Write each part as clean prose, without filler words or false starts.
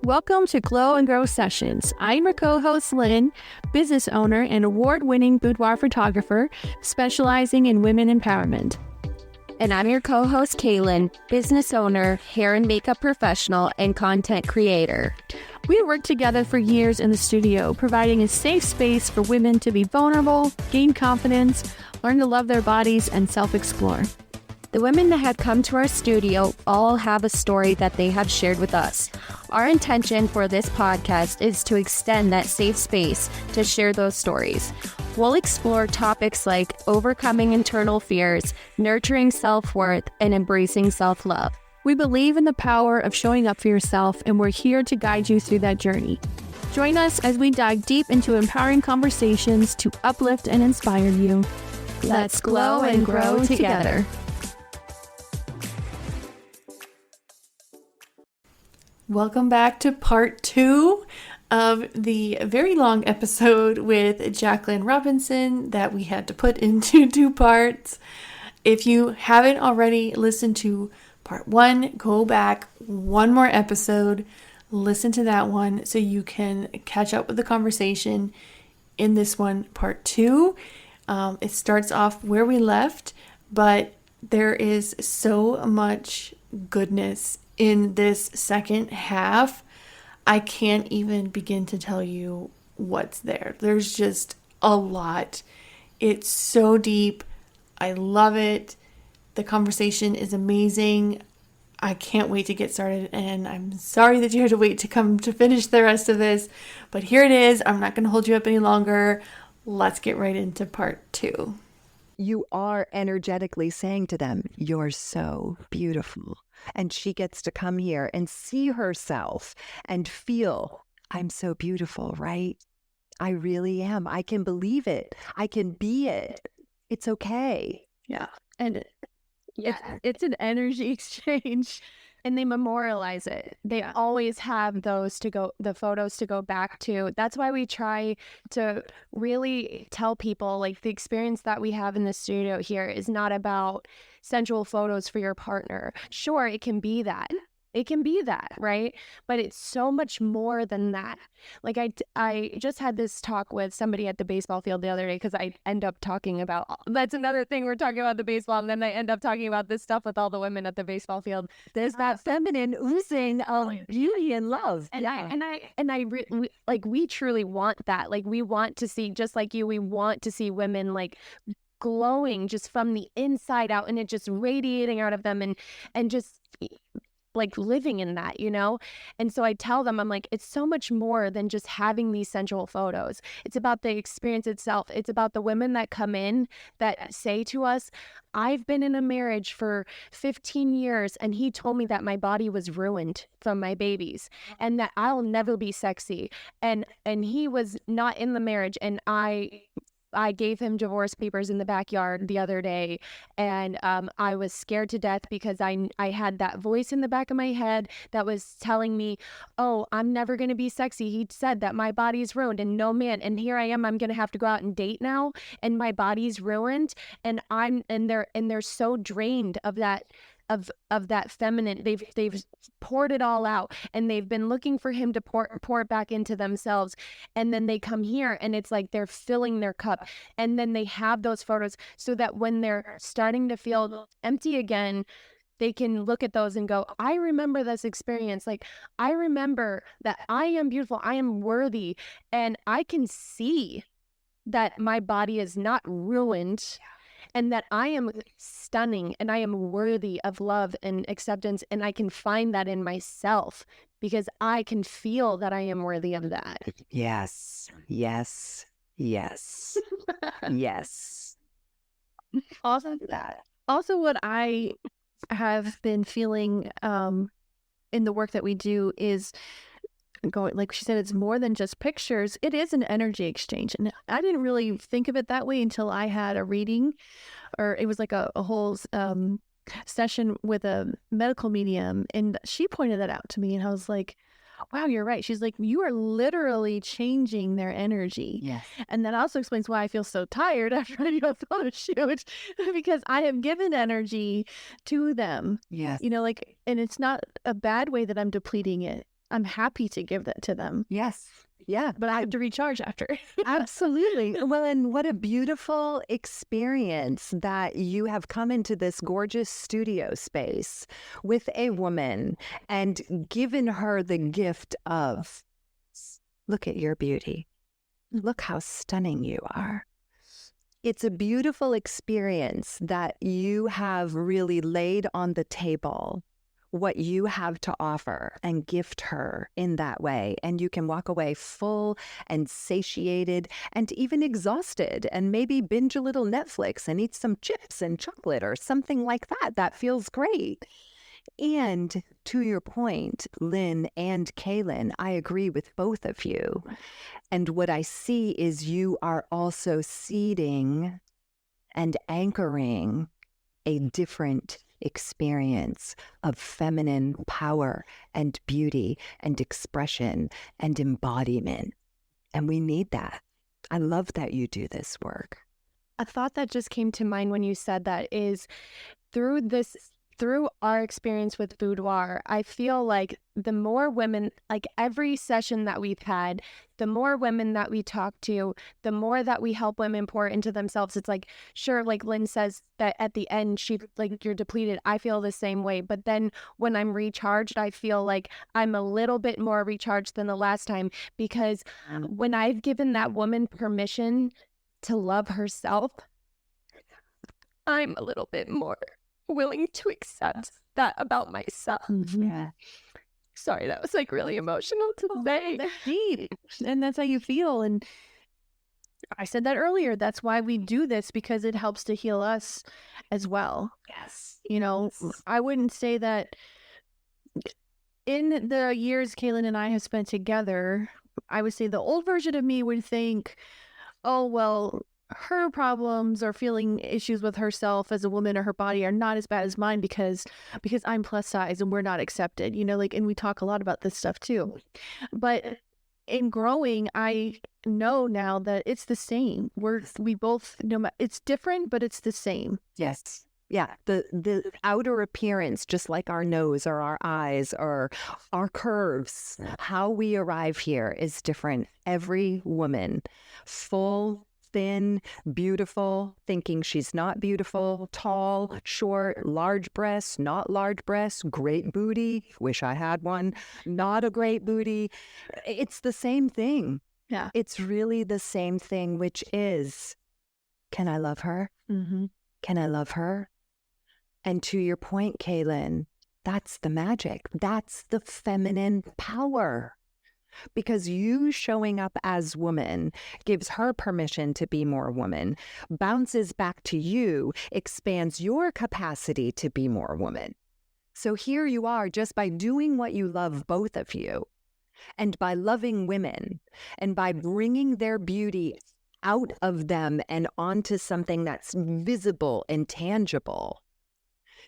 Welcome to Glow and Grow Sessions. I'm your co-host, Lynn, business owner and award-winning boudoir photographer specializing in women empowerment. And I'm your co-host, Jaqueline, business owner, hair and makeup professional, and content creator. We worked together for years in the studio, providing a safe space for women to be vulnerable, gain confidence, learn to love their bodies, and self-explore. The women that had come to our studio all have a story that they have shared with us. Our intention for this podcast is to extend that safe space to share those stories. We'll explore topics like overcoming internal fears, nurturing self-worth, and embracing self-love. We believe in the power of showing up for yourself, and we're here to guide you through that journey. Join us as we dive deep into empowering conversations to uplift and inspire you. Let's glow and grow together. Welcome back to part 2 of the very long episode with Jacqueline Robinson that we had to put into 2 parts. If you haven't already listened to part 1, go back one more episode, listen to that one so you can catch up with the conversation in this one, part 2. It starts off where we left, but there is so much goodness in this second half. I can't even begin to tell you what's there. There's just a lot. It's so deep. I love it. The conversation is amazing. I can't wait to get started, and I'm sorry that you had to wait to come to finish the rest of this, but here it is. I'm not going to hold you up any longer. Let's get right into part 2. You are energetically saying to them, you're so beautiful. And she gets to come here and see herself and feel, I'm so beautiful, right? I really am. I can believe it. I can be it. It's okay. Yeah. And it's an energy exchange. And they memorialize it. They always have the photos to go back to. That's why we try to really tell people, like, the experience that we have in the studio here is not about sensual photos for your partner. Sure, it can be that. It can be that, right? But it's so much more than that. Like, I just had this talk with somebody at the baseball field the other day, because I end up talking about, that's another thing, we're talking about the baseball, and then I end up talking about this stuff with all the women at the baseball field. There's that feminine oozing of beauty and love. We truly want that. Like, we want to see, just like you, we want to see women, like, glowing just from the inside out, and it just radiating out of them, and just like living in that, you know? And so I tell them, I'm like, it's so much more than just having these sensual photos. It's about the experience itself. It's about the women that come in that say to us, I've been in a marriage for 15 years and he told me that my body was ruined from my babies and that I'll never be sexy. And he was not in the marriage, and I gave him divorce papers in the backyard the other day, and I was scared to death because I had that voice in the back of my head that was telling me, oh, I'm never going to be sexy. He said that my body's ruined, and no man, and here I am, I'm going to have to go out and date now, and my body's ruined, and they're so drained of that feminine. They've poured it all out, and they've been looking for him to pour it back into themselves, and then they come here and it's like they're filling their cup, and then they have those photos so that when they're starting to feel empty again, they can look at those and go, I remember this experience. Like, I remember that I am beautiful, I am worthy, and I can see that my body is not ruined, and that I am stunning and I am worthy of love and acceptance, and I can find that in myself because I can feel that I am worthy of that. Yes, yes, yes, yes. Also that. Also, what I have been feeling in the work that we do is going, like she said, it's more than just pictures. It is an energy exchange, and I didn't really think of it that way until I had a reading, or it was like a whole session with a medical medium, and she pointed that out to me, and I was like, wow, you're right. She's like, you are literally changing their energy. Yes. And that also explains why I feel so tired after I do a photo shoot, because I have given energy to them. Yes. You know, like, and it's not a bad way that I'm depleting it. I'm happy to give that to them, Yes. Yeah. but I have to recharge after. Absolutely. Well, and what a beautiful experience that you have come into this gorgeous studio space with a woman and given her the gift of, look at your beauty. Look how stunning you are. It's a beautiful experience that you have really laid on the table what you have to offer and gift her in that way. And you can walk away full and satiated and even exhausted and maybe binge a little Netflix and eat some chips and chocolate or something like that. That feels great. And to your point, Lynn and Jaqueline, I agree with both of you. And what I see is you are also seeding and anchoring a different experience of feminine power and beauty and expression and embodiment. And we need that. I love that you do this work. A thought that just came to mind when you said that is through our experience with boudoir, I feel like the more women, like every session that we've had, the more women that we talk to, the more that we help women pour into themselves. It's like, sure, like Lynn says that at the end, you're depleted. I feel the same way. But then when I'm recharged, I feel like I'm a little bit more recharged than the last time, because when I've given that woman permission to love herself, I'm a little bit more willing to accept that about myself. Yeah. Sorry, that was like really emotional to say. That's deep. And that's how you feel. And I said that earlier. That's why we do this, because it helps to heal us as well. Yes. You know, I wouldn't say that in the years Jaqueline and I have spent together, I would say the old version of me would think, oh, well, her problems or feeling issues with herself as a woman or her body are not as bad as mine because I'm plus size and we're not accepted, you know, like, and we talk a lot about this stuff too. But in growing, I know now that it's the same. We both know it's different, but it's the same. Yes. Yeah. The outer appearance, just like our nose or our eyes or our curves, how we arrive here is different. Every woman, full, thin, beautiful, thinking she's not beautiful, tall, short, large breasts, not large breasts, great booty, wish I had one, not a great booty. It's the same thing. Yeah. It's really the same thing, which is, can I love her? Mm-hmm. Can I love her? And to your point, Jaqueline, that's the magic. That's the feminine power. Because you showing up as woman gives her permission to be more woman, bounces back to you, expands your capacity to be more woman. So here you are, just by doing what you love, both of you, and by loving women, and by bringing their beauty out of them and onto something that's visible and tangible,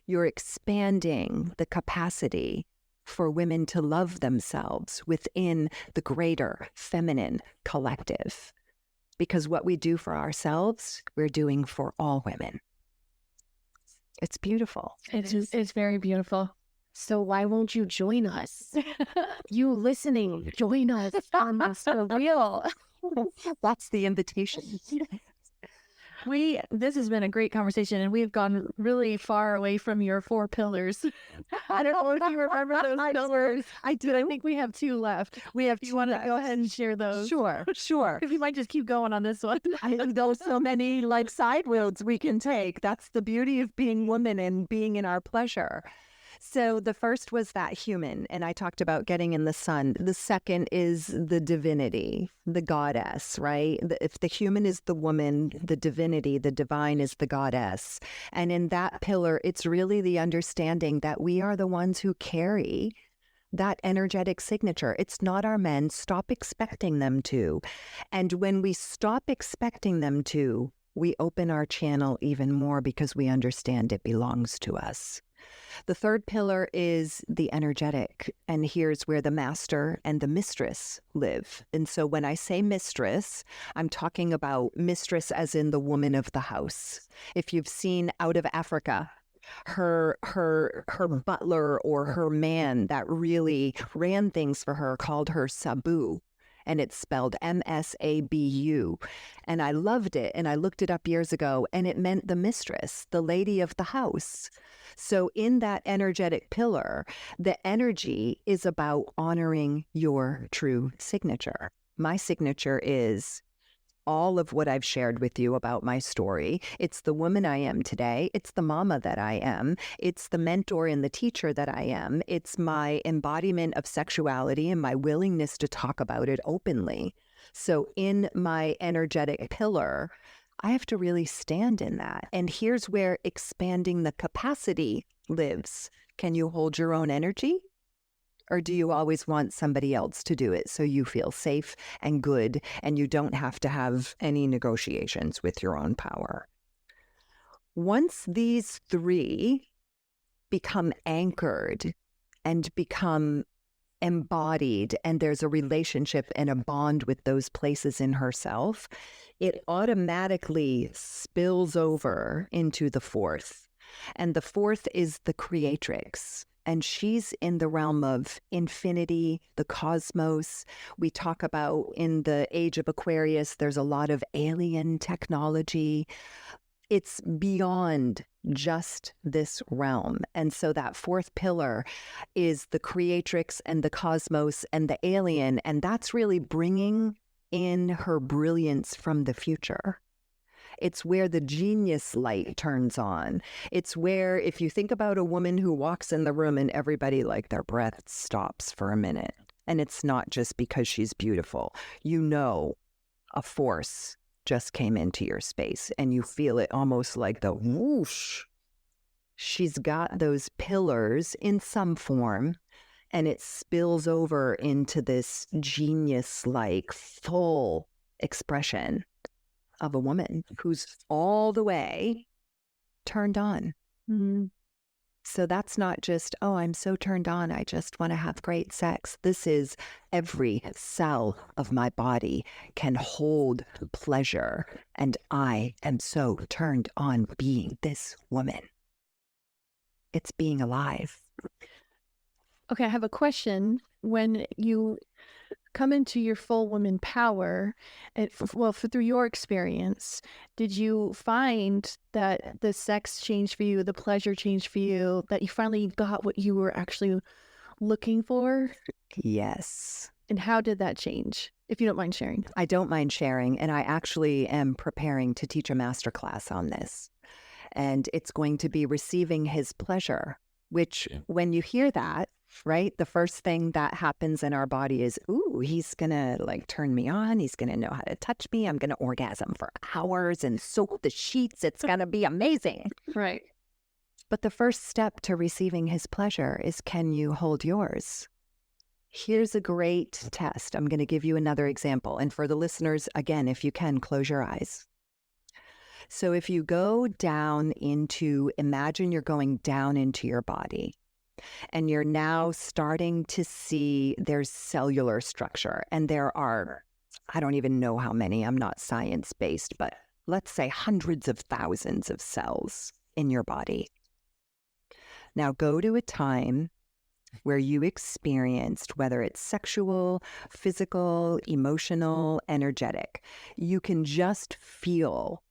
you're expanding the capacity for women to love themselves within the greater feminine collective. Because what we do for ourselves, we're doing for all women. It's beautiful. It's very beautiful. So why won't you join us? You listening, join us on this for real. That's the invitation. This has been a great conversation, and we've gone really far away from your 4 pillars. I don't know if you remember those pillars. I do. I think we have 2 left. Do you want to go ahead and share those? Sure. Because we might just keep going on this one. There's so many like side roads we can take. That's the beauty of being women and being in our pleasure. So the first was that human, and I talked about getting in the sun. The second is the divinity, the goddess, right? If the human is the woman, the divinity, the divine is the goddess. And in that pillar, it's really the understanding that we are the ones who carry that energetic signature. It's not our men. Stop expecting them to. And when we stop expecting them to, we open our channel even more because we understand it belongs to us. The third pillar is the energetic, and here's where the master and the mistress live. And so when I say mistress, I'm talking about mistress as in the woman of the house. If you've seen Out of Africa, Her butler or her man that really ran things for her called her Sabu, and it's spelled Msabu. And I loved it, and I looked it up years ago, and it meant the mistress, the lady of the house. So in that energetic pillar, the energy is about honoring your true signature. My signature is all of what I've shared with you about my story. It's the woman I am today. It's the mama that I am. It's the mentor and the teacher that I am. It's my embodiment of sexuality and my willingness to talk about it openly. So in my energetic pillar, I have to really stand in that. And here's where expanding the capacity lives. Can you hold your own energy? Or do you always want somebody else to do it so you feel safe and good and you don't have to have any negotiations with your own power? Once these three become anchored and become embodied, and there's a relationship and a bond with those places in herself, it automatically spills over into the fourth. And the fourth is the creatrix. And she's in the realm of infinity, the cosmos. We talk about in the age of Aquarius, there's a lot of alien technology. It's beyond just this realm. And so that fourth pillar is the creatrix and the cosmos and the alien. And that's really bringing in her brilliance from the future. It's where the genius light turns on. It's where, if you think about a woman who walks in the room and everybody, like, their breath stops for a minute, and it's not just because she's beautiful. You know, a force just came into your space and you feel it almost like the whoosh. She's got those pillars in some form, and it spills over into this genius-like full expression of a woman who's all the way turned on. Mm-hmm. So that's not just, oh, I'm so turned on, I just want to have great sex. This is every cell of my body can hold pleasure, and I am so turned on being this woman. It's being alive. Okay, I have a question. When you come into your full woman power, through your experience, did you find that the sex changed for you, the pleasure changed for you, that you finally got what you were actually looking for? Yes. And how did that change, if you don't mind sharing? I don't mind sharing, and I actually am preparing to teach a masterclass on this. And it's going to be receiving his pleasure, which when you hear that, right, the first thing that happens in our body is, ooh, he's going to like turn me on. He's going to know how to touch me. I'm going to orgasm for hours and soak the sheets. It's going to be amazing. Right. But the first step to receiving his pleasure is, can you hold yours? Here's a great test. I'm going to give you another example. And for the listeners, again, if you can, close your eyes. So if you go down into, imagine you're going down into your body, and you're now starting to see there's cellular structure. And there are, I don't even know how many, I'm not science-based, but let's say hundreds of thousands of cells in your body. Now go to a time where you experienced, whether it's sexual, physical, emotional, energetic, you can just feel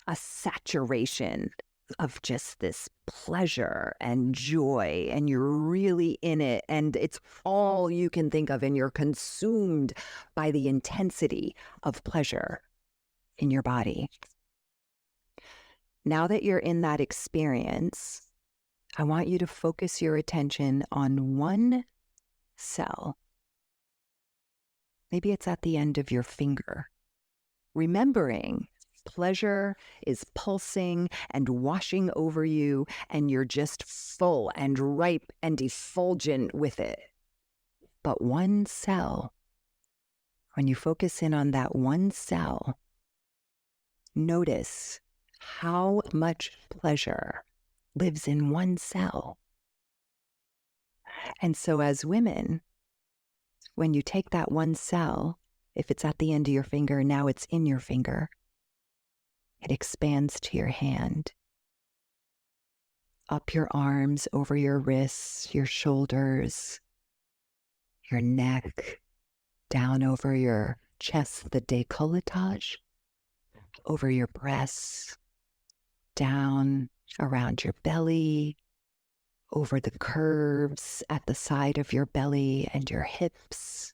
a saturation of just this pleasure and joy, and you're really in it, and it's all you can think of, and you're consumed by the intensity of pleasure in your body. Now that you're in that experience, I want you to focus your attention on one cell. Maybe it's at the end of your finger, remembering pleasure is pulsing and washing over you, and you're just full and ripe and effulgent with it. But one cell, when you focus in on that one cell, notice how much pleasure lives in one cell. And so as women, when you take that one cell, if it's at the end of your finger, now it's in your finger, it expands to your hand. up your arms over your wrists, your shoulders, your neck, down over your chest, the décolletage, over your breasts, down around your belly, over the curves at the side of your belly and your hips.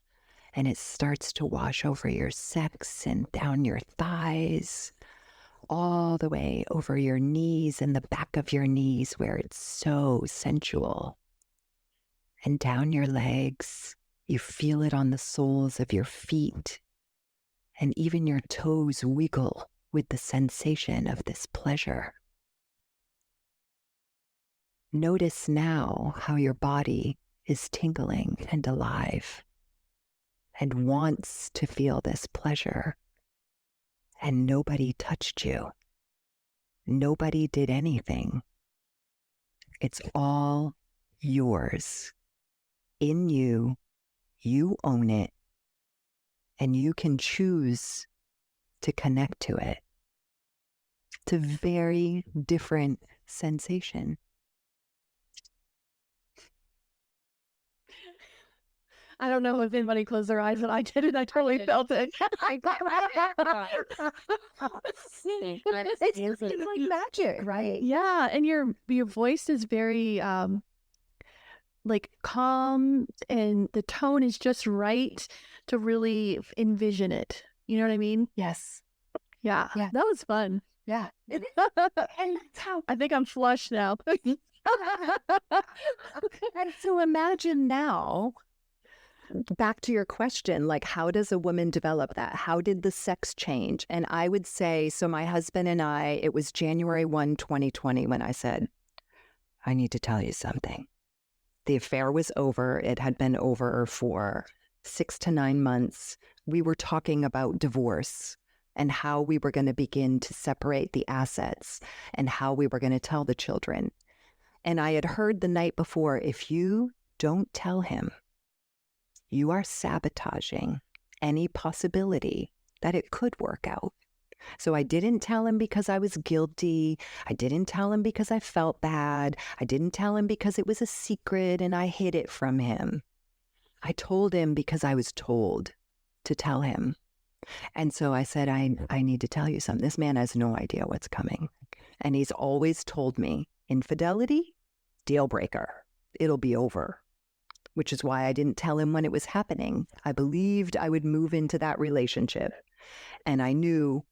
And it starts to wash over your sex and down your thighs, all the way over your knees and the back of your knees where it's so sensual. And down your legs, you feel it on the soles of your feet, and even your toes wiggle with the sensation of this pleasure. Notice now how your body is tingling and alive and wants to feel this pleasure. And nobody touched you. Nobody did anything. It's all yours. In you, you own it, and you can choose to connect to it. It's a very different sensation. I don't know if anybody closed their eyes, but I did it. I totally felt it. It's like magic, right? Yeah, and your voice is very like calm, and the tone is just right to really envision it. You know what I mean? Yes. Yeah. Yeah. That was fun. Yeah. And that's how. I think I'm flushed now. And so imagine now, back to your question, like, how does a woman develop that? How did the sex change? And I would say, so my husband and I, it was January 1, 2020, when I said, I need to tell you something. The affair was over. It had been over for 6 to 9 months. We were talking about divorce and how we were going to begin to separate the assets and how we were going to tell the children. And I had heard the night before, if you don't tell him, you are sabotaging any possibility that it could work out. So I didn't tell him because I was guilty. I didn't tell him because I felt bad. I didn't tell him because it was a secret and I hid it from him. I told him because I was told to tell him. And so I said, I need to tell you something. This man has no idea what's coming. And he's always told me, infidelity, deal breaker. It'll be over. Which is why I didn't tell him when it was happening. I believed I would move into that relationship. And I knew,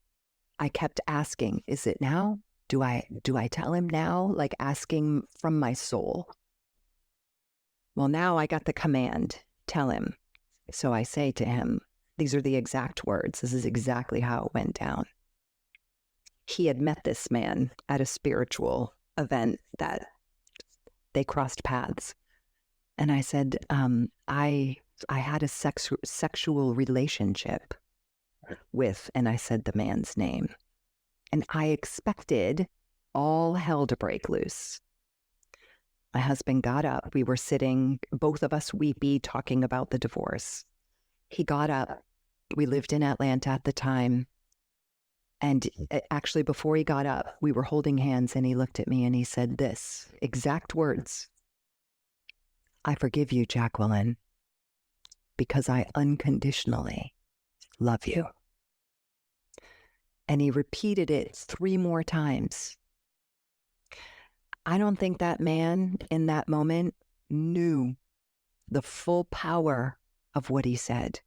I kept asking, is it now? Do I tell him now? Like asking from my soul. Well, now I got the command, tell him. So I say to him, these are the exact words. This is exactly how it went down. He had met this man at a spiritual event that they crossed paths. And I said, I had a sexual relationship with, and I said the man's name. And I expected all hell to break loose. My husband got up. We were sitting, both of us weepy, talking about the divorce. He got up. We lived in Atlanta at the time. And actually, before he got up, we were holding hands and he looked at me and he said this, exact words. I forgive you, Jaqueline, because I unconditionally love you. And he repeated it 3 more times. I don't think that man in that moment knew the full power of what he said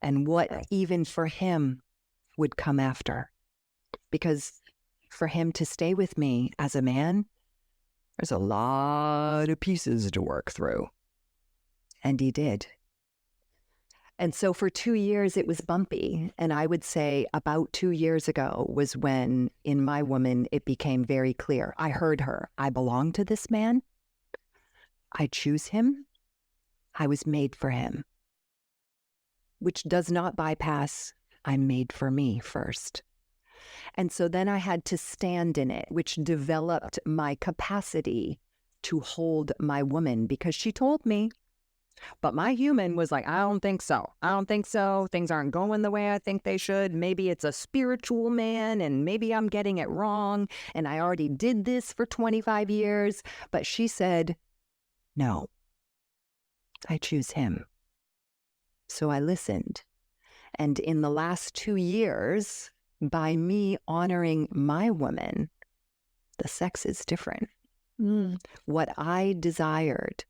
and what even for him would come after. Because for him to stay with me as a man, there's a lot of pieces to work through. And he did. And so for 2 years, it was bumpy. And I would say about 2 years ago was when, in my woman, it became very clear. I heard her. I belong to this man. I choose him. I was made for him. Which does not bypass, I'm made for me first. And so then I had to stand in it, which developed my capacity to hold my woman, because she told me, But my human was like, I don't think so. I don't think so. Things aren't going the way I think they should. Maybe it's a spiritual man and maybe I'm getting it wrong. And I already did this for 25 years. But she said, no, I choose him. So I listened. And in the last 2 years, by me honoring my woman, the sex is different. What I desired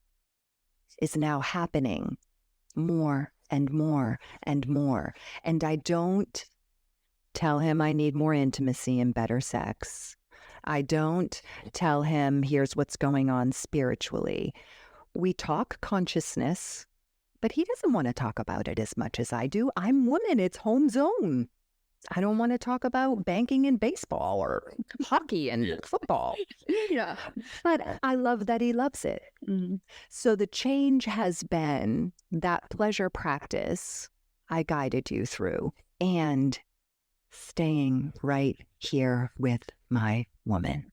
is now happening more and more and more. And I don't tell him I need more intimacy and better sex. I don't tell him here's what's going on spiritually. We talk consciousness, but he doesn't want to talk about it as much as I do. I'm woman, it's home zone. I don't want to talk about banking and baseball or hockey and football. Yeah. But I love that he loves it. So the change has been that pleasure practice I guided you through and staying right here with my woman.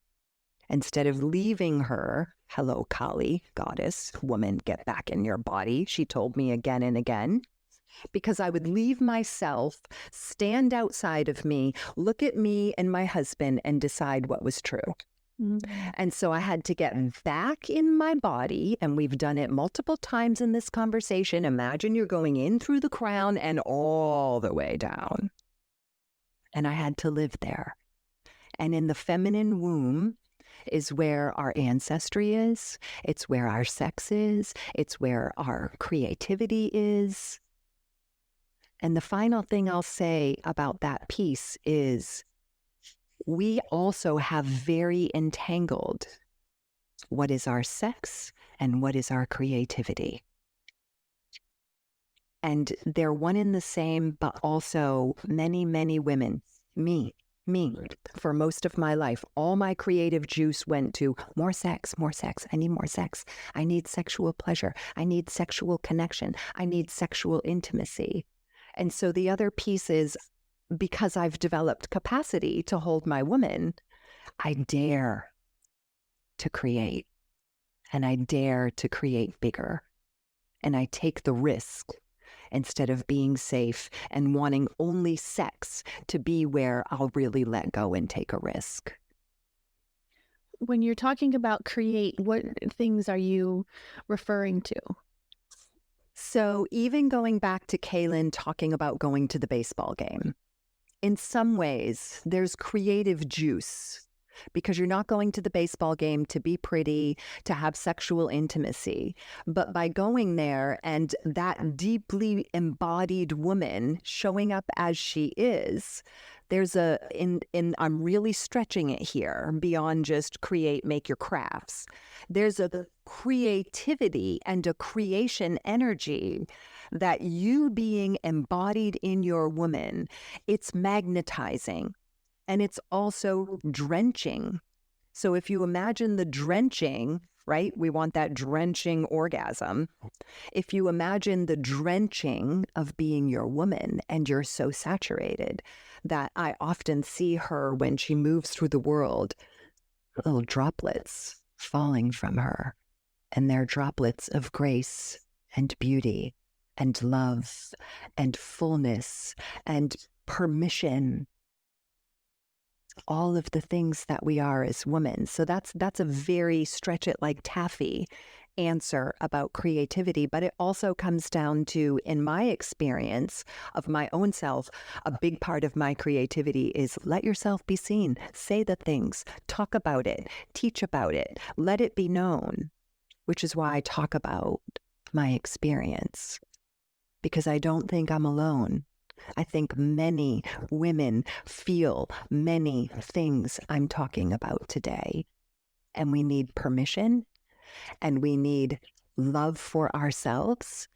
Instead of leaving her, hello, Kali, goddess, woman, get back in your body, she told me again and again. Because I would leave myself, stand outside of me, look at me and my husband and decide what was true. And so I had to get back in my body, and we've done it multiple times in this conversation. Imagine you're going in through the crown and all the way down. And I had to live there. And in the feminine womb is where our ancestry is. It's where our sex is. It's where our creativity is. And the final thing I'll say about that piece is we also have very entangled what is our sex and what is our creativity. And they're one and the same, but also many, many women, me, for most of my life, all my creative juice went to more sex, more sex. I need more sex. I need sexual pleasure. I need sexual connection. I need sexual intimacy. And so the other piece is, because I've developed capacity to hold my woman, I dare to create, and I dare to create bigger. And I take the risk instead of being safe and wanting only sex to be where I'll really let go and take a risk. When you're talking about create, what things are you referring to? So even going back to Kaylin talking about going to the baseball game, in some ways, there's creative juice because you're not going to the baseball game to be pretty, to have sexual intimacy. But by going there and that deeply embodied woman showing up as she is, there's I'm really stretching it here beyond just create, make your crafts. There's a creativity and a creation energy that you being embodied in your woman, it's magnetizing. And it's also drenching. So if you imagine the drenching, right? We want that drenching orgasm. If you imagine the drenching of being your woman and you're so saturated that I often see her when she moves through the world, little droplets falling from her. And they're droplets of grace and beauty and love and fullness and permission. All of the things that we are as women. So that's a very stretch it like taffy answer about creativity, but it also comes down to, in my experience of my own self, a big part of my creativity is let yourself be seen, say the things, talk about it, teach about it, let it be known, which is why I talk about my experience, because I don't think I'm alone. I think many women feel many things I'm talking about today. And we need permission, and we need love for ourselves,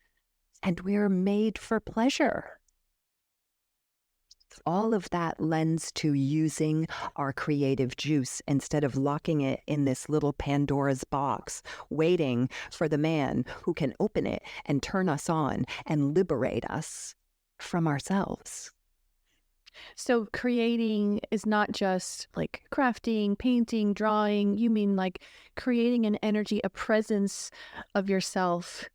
and we're made for pleasure. All of that lends to using our creative juice instead of locking it in this little Pandora's box, waiting for the man who can open it and turn us on and liberate us from ourselves. So creating is not just like crafting, painting, drawing. You mean like creating an energy, a presence of yourself.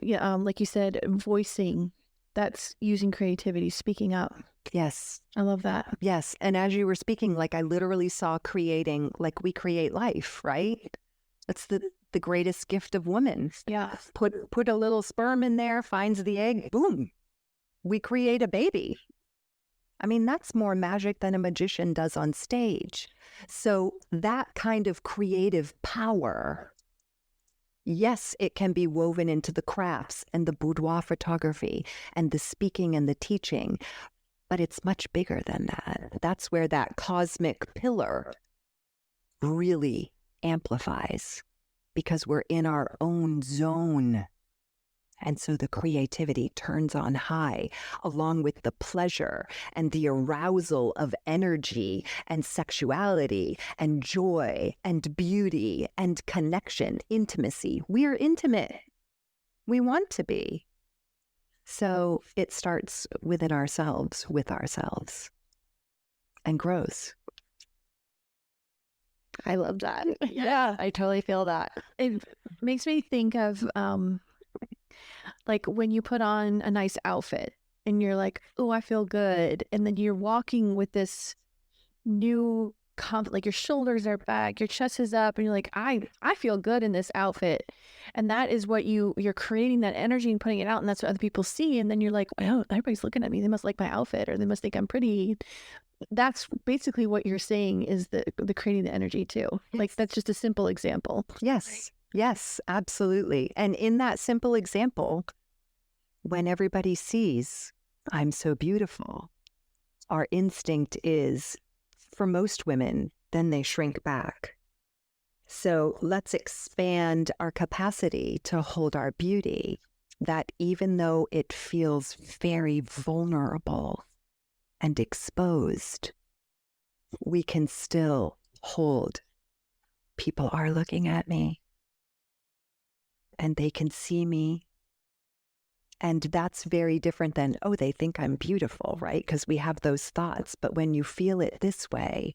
Yeah, like you said, voicing. That's using creativity, speaking up. Yes. I love that. Yes. And as you were speaking, like I literally saw creating, like we create life, right? That's the greatest gift of women. Yeah. Put a little sperm in there, finds the egg, boom, we create a baby. I mean, that's more magic than a magician does on stage. So that kind of creative power, yes, it can be woven into the crafts and the boudoir photography and the speaking and the teaching, but it's much bigger than that. That's where that cosmic pillar really amplifies, because we're in our own zone. And so the creativity turns on high, along with the pleasure and the arousal of energy and sexuality and joy and beauty and connection, intimacy. We're intimate. We want to be. So it starts within ourselves, with ourselves, and grows. I love that. Yeah. I totally feel that. It makes me think of like when you put on a nice outfit and you're like, oh, I feel good. And then you're walking with this new like your shoulders are back, your chest is up, and you're like, I feel good in this outfit. And that is what you're creating, that energy and putting it out, and that's what other people see. And then you're like, oh, everybody's looking at me. They must like my outfit, or they must think I'm pretty. That's basically what you're saying, is the creating the energy too. Like that's just a simple example. Yes. Yes, absolutely. And in that simple example, when everybody sees I'm so beautiful, our instinct is, for most women, then they shrink back. So let's expand our capacity to hold our beauty, that even though it feels very vulnerable and exposed, we can still hold. People are looking at me, and they can see me. And that's very different than, oh, they think I'm beautiful, right? Because we have those thoughts. But when you feel it this way,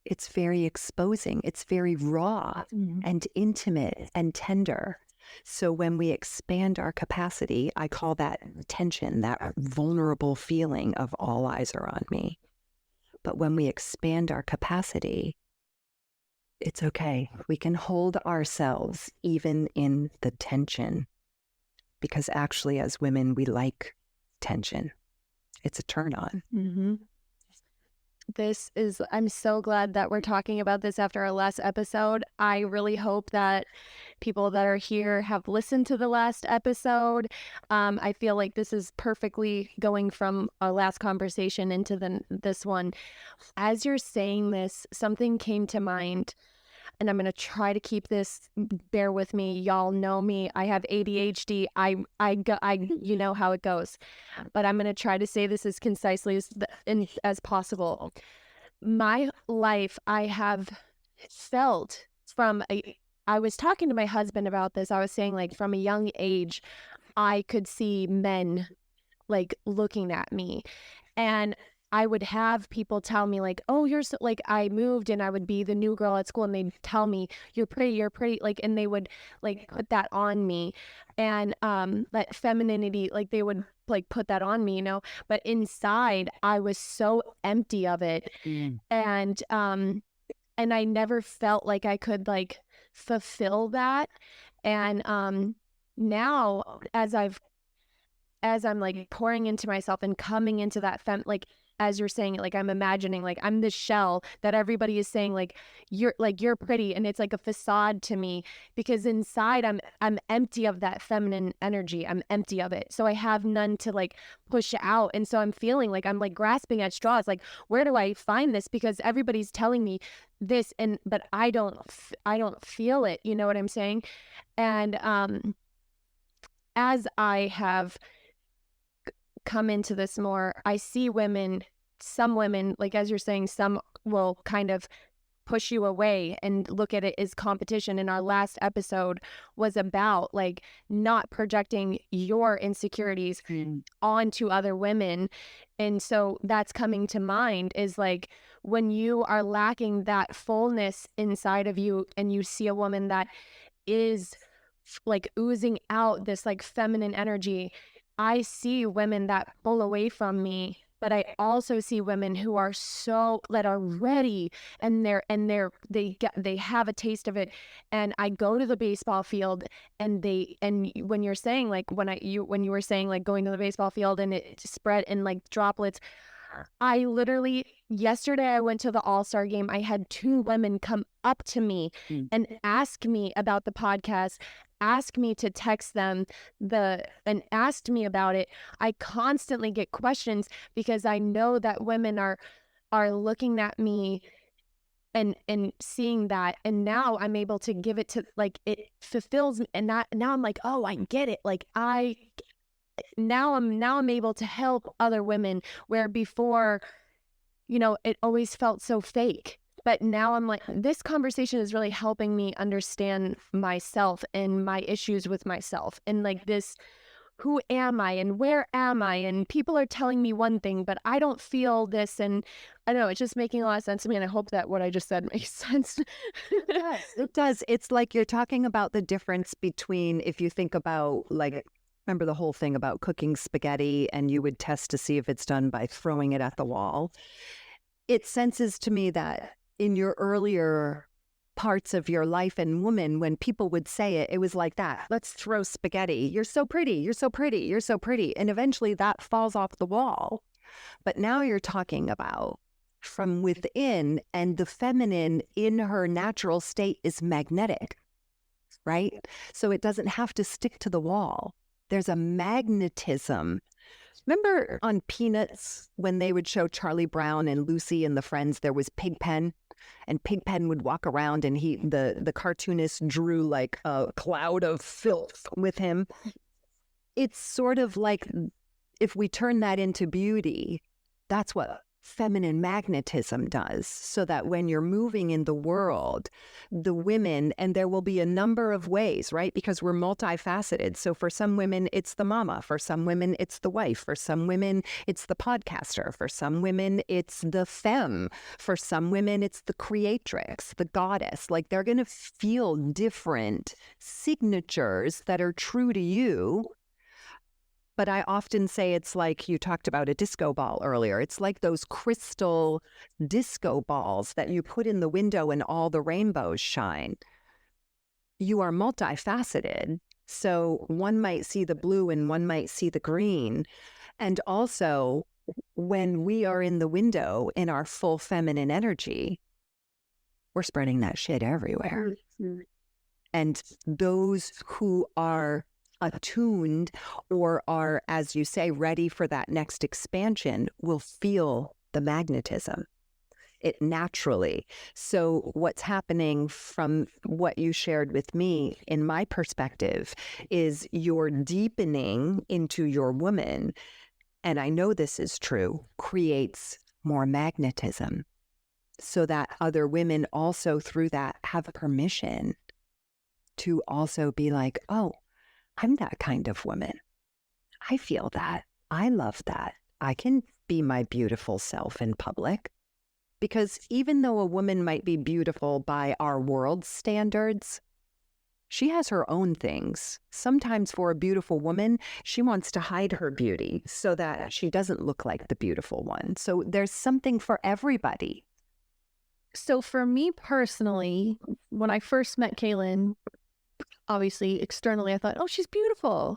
it's very exposing. It's very raw and intimate and tender. So when we expand our capacity, I call that tension, that vulnerable feeling of all eyes are on me. But when we expand our capacity, it's okay. We can hold ourselves even in the tension, because actually as women, we like tension. It's a turn on. Mm-hmm. I'm so glad that we're talking about this after our last episode. I really hope that people that are here have listened to the last episode. I feel like this is perfectly going from our last conversation into this one. As you're saying this, something came to mind, and I'm going to try to keep this, bear with me. Y'all know me. I have ADHD. You know how it goes, but I'm going to try to say this as concisely as possible. My life, I have felt I was talking to my husband about this. I was saying, like, from a young age, I could see men like looking at me, and I would have people tell me like, oh, you're so, like, I moved and I would be the new girl at school, and they'd tell me, you're pretty, like, and they would like put that on me, and that femininity, like they would like put that on me, but inside I was so empty of it. And I never felt like I could like fulfill that. And now as I'm like pouring into myself and coming into that like, as you're saying it, like I'm imagining like I'm this shell that everybody is saying like you're pretty, and it's like a facade to me, because inside I'm empty of that feminine energy. I'm empty of it. So I have none to like push out. And so I'm feeling like I'm like grasping at straws, like, where do I find this? Because everybody's telling me this, but I don't feel it. You know what I'm saying? And as I have come into this more, I see some women, like as you're saying, some will kind of push you away and look at it as competition. And our last episode was about like not projecting your insecurities onto other women. And so that's coming to mind is like when you are lacking that fullness inside of you and you see a woman that is like oozing out this like feminine energy, I see women that pull away from me, but I also see women who are that are ready and they have a taste of it. And I go to the baseball field and when you're saying like when you were saying like going to the baseball field and it spread in like droplets, I literally, yesterday I went to the All-Star game. I had 2 women come up to me and ask me about the podcast, ask me to text them and asked me about it. I constantly get questions because I know that women are looking at me and seeing that, and now I'm able to give it to like it fulfills me, and now I'm like, oh, I get it. Like now I'm able to help other women where before, it always felt so fake. But now I'm like, this conversation is really helping me understand myself and my issues with myself and like this, who am I and where am I? And people are telling me one thing, but I don't feel this. And I don't know, it's just making a lot of sense to me. And I hope that what I just said makes sense. It does. It's like you're talking about the difference between, if you think about like, remember the whole thing about cooking spaghetti and you would test to see if it's done by throwing it at the wall. It senses to me that in your earlier parts of your life and woman, when people would say it, it was like that. Let's throw spaghetti. You're so pretty. You're so pretty. You're so pretty. And eventually that falls off the wall. But now you're talking about from within, and the feminine in her natural state is magnetic, right? So it doesn't have to stick to the wall. There's a magnetism. Remember on Peanuts when they would show Charlie Brown and Lucy and the friends, there was Pigpen, and Pigpen would walk around and the cartoonist drew like a cloud of filth with him. It's sort of like if we turn that into beauty, that's what feminine magnetism does, so that when you're moving in the world, the women, and there will be a number of ways, right? Because we're multifaceted. So for some women, it's the mama. For some women, it's the wife. For some women, it's the podcaster. For some women, it's the femme. For some women, it's the creatrix, the goddess. Like they're going to feel different signatures that are true to you. But I often say it's like you talked about a disco ball earlier. It's like those crystal disco balls that you put in the window and all the rainbows shine. You are multifaceted. So one might see the blue and one might see the green. And also, when we are in the window in our full feminine energy, we're spreading that shit everywhere. And those who are attuned or are, as you say, ready for that next expansion will feel the magnetism. It naturally. So what's happening from what you shared with me, in my perspective, is you're deepening into your woman, and I know this is true, creates more magnetism so that other women also through that have permission to also be like, oh, I'm that kind of woman. I feel that. I love that. I can be my beautiful self in public. Because even though a woman might be beautiful by our world standards, she has her own things. Sometimes for a beautiful woman, she wants to hide her beauty so that she doesn't look like the beautiful one. So there's something for everybody. So for me personally, when I first met Kaylin, obviously externally I thought, oh, she's beautiful.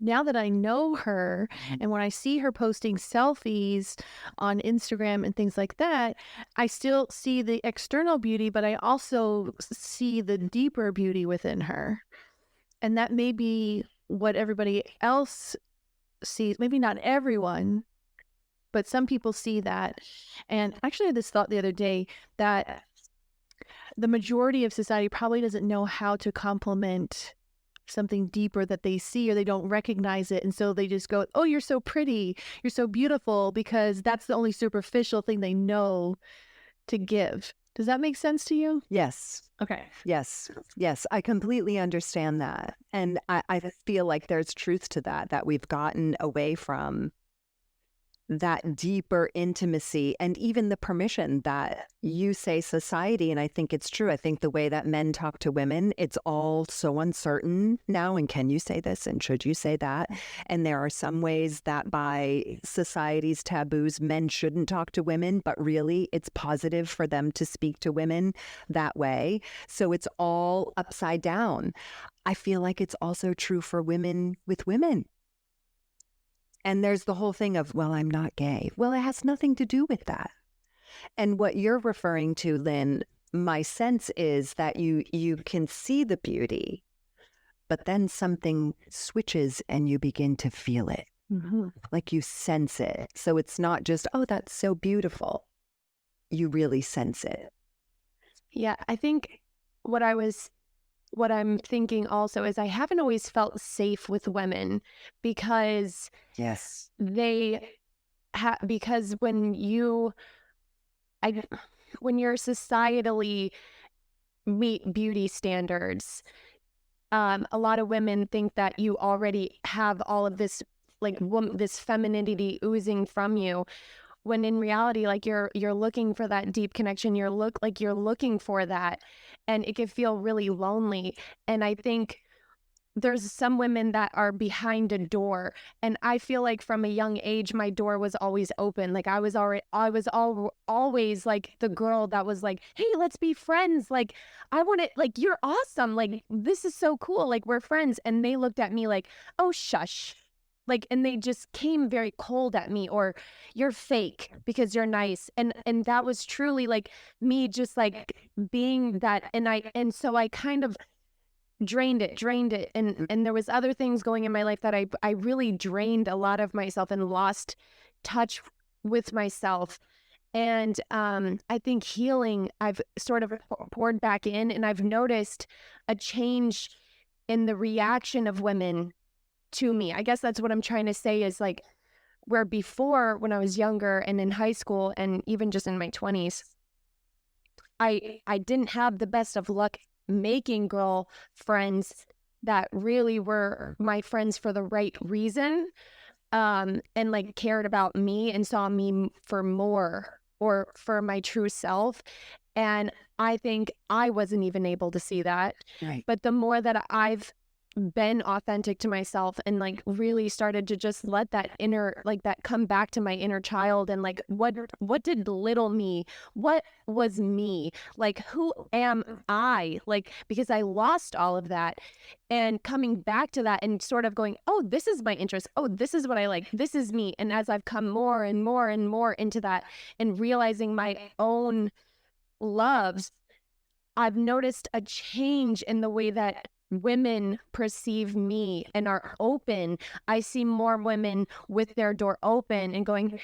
Now that I know her, and when I see her posting selfies on Instagram and things like that, I still see the external beauty, but I also see the deeper beauty within her. And that may be what everybody else sees. Maybe not everyone, but some people see that. And actually I had this thought the other day that the majority of society probably doesn't know how to compliment something deeper that they see, or they don't recognize it. And so they just go, oh, you're so pretty, you're so beautiful, because that's the only superficial thing they know to give. Does that make sense to you? Yes. Okay. Yes. Yes. I completely understand that. And I feel like there's truth to that we've gotten away from that deeper intimacy and even the permission that you say society. And I think it's true. I think the way that men talk to women, it's all so uncertain now. And can you say this? And should you say that? And there are some ways that by society's taboos, men shouldn't talk to women, but really it's positive for them to speak to women that way. So it's all upside down. I feel like it's also true for women with women. And there's the whole thing of, well, I'm not gay. Well, it has nothing to do with that. And what you're referring to, Lynn, my sense is that you can see the beauty, but then something switches and you begin to feel it. Mm-hmm. Like you sense it. So it's not just, oh, that's so beautiful. You really sense it. Yeah, I think what I'm thinking also is I haven't always felt safe with women because Yes. because when you're societally meet beauty standards, a lot of women think that you already have all of this this femininity oozing from you, when in reality, like you're looking for that deep connection. You're looking for that, and it can feel really lonely. And I think there's some women that are behind a door, and I feel like from a young age my door was always open. Like I was always like the girl that was like, hey, let's be friends, like I want it, like you're awesome, like this is so cool, like we're friends. And they looked at me like, oh shush, like, and they just came very cold at me, or you're fake because you're nice. And that was truly like me just like being that. And so I kind of drained it. And there was other things going in my life that I really drained a lot of myself and lost touch with myself. And I think healing, I've sort of poured back in, and I've noticed a change in the reaction of women to me. I guess that's what I'm trying to say, is like, where before, when I was younger and in high school and even just in my 20s, I didn't have the best of luck making girl friends that really were my friends for the right reason, and like cared about me and saw me for more, or for my true self. And I think I wasn't even able to see that. Right. But the more that I've been authentic to myself and like really started to just let that inner, like that come back to my inner child, and like what did little me, what was me, like who am I, like, because I lost all of that, and coming back to that and sort of going, oh, this is my interest, oh, this is what I like, this is me. And as I've come more and more and more into that and realizing my own loves, I've noticed a change in the way that women perceive me and are open. I see more women with their door open and going,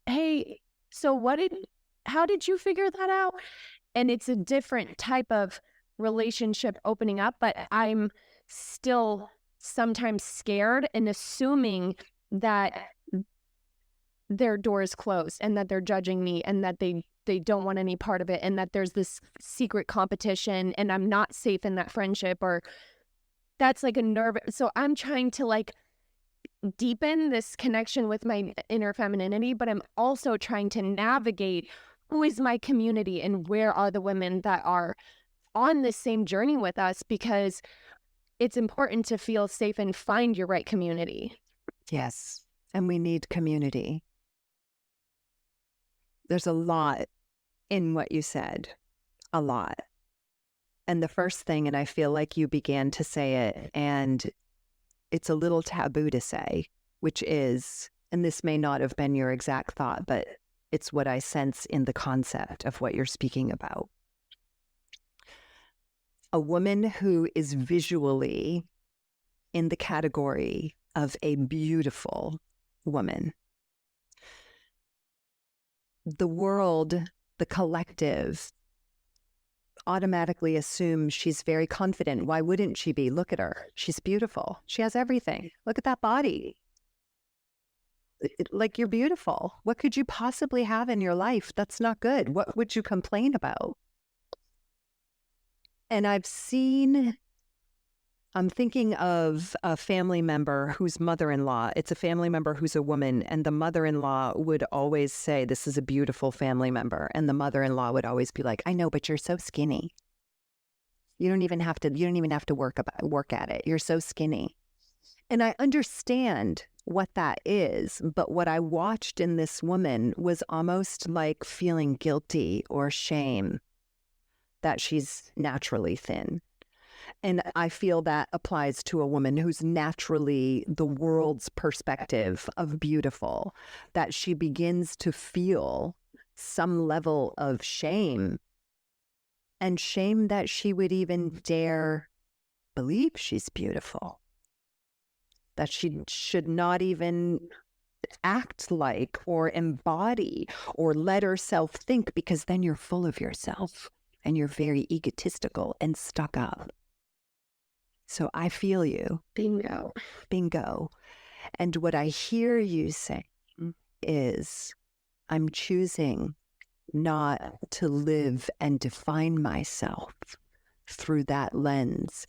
hey, so how did you figure that out? And it's a different type of relationship opening up, but I'm still sometimes scared and assuming that their door is closed and that they're judging me and that they don't want any part of it, and that there's this secret competition and I'm not safe in that friendship, or that's like a nerve. So I'm trying to like deepen this connection with my inner femininity, but I'm also trying to navigate who is my community and where are the women that are on this same journey with us, because it's important to feel safe and find your right community. Yes. And we need community. There's a lot in what you said, a lot. And the first thing, and I feel like you began to say it, and it's a little taboo to say, which is, and this may not have been your exact thought, but it's what I sense in the concept of what you're speaking about. A woman who is visually in the category of a beautiful woman. The world, the collective, automatically assumes she's very confident. Why wouldn't she be? Look at her. She's beautiful. She has everything. Look at that body. like you're beautiful. What could you possibly have in your life that's not good? What would you complain about? And I'm thinking of a family member whose mother-in-law, it's a family member who's a woman, and the mother-in-law would always say, this is a beautiful family member. And the mother-in-law would always be like, I know, but you're so skinny. You don't even have to work at it. You're so skinny. And I understand what that is, but what I watched in this woman was almost like feeling guilty or shame that she's naturally thin. And I feel that applies to a woman who's naturally the world's perspective of beautiful, that she begins to feel some level of shame, and shame that she would even dare believe she's beautiful, that she should not even act like or embody or let herself think, because then you're full of yourself and you're very egotistical and stuck up. So I feel you. Bingo. Bingo. And what I hear you saying is, I'm choosing not to live and define myself through that lens.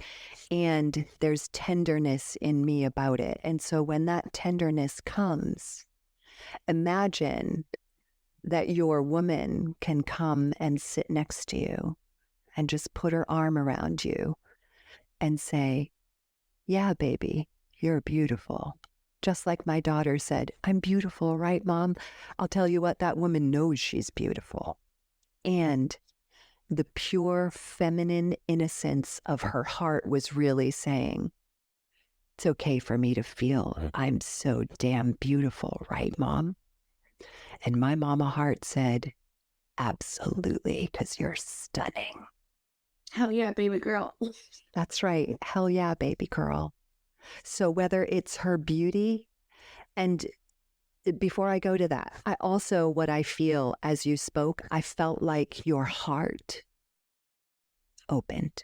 And there's tenderness in me about it. And so when that tenderness comes, imagine that your woman can come and sit next to you and just put her arm around you and say, yeah, baby, you're beautiful. Just like my daughter said, I'm beautiful, right, Mom? I'll tell you what, that woman knows she's beautiful. And the pure feminine innocence of her heart was really saying, it's okay for me to feel I'm so damn beautiful, right, Mom? And my mama heart said, absolutely, because you're stunning. Hell yeah, baby girl. That's right. Hell yeah, baby girl. So whether it's her beauty, and before I go to that, I also, what I feel as you spoke, I felt like your heart opened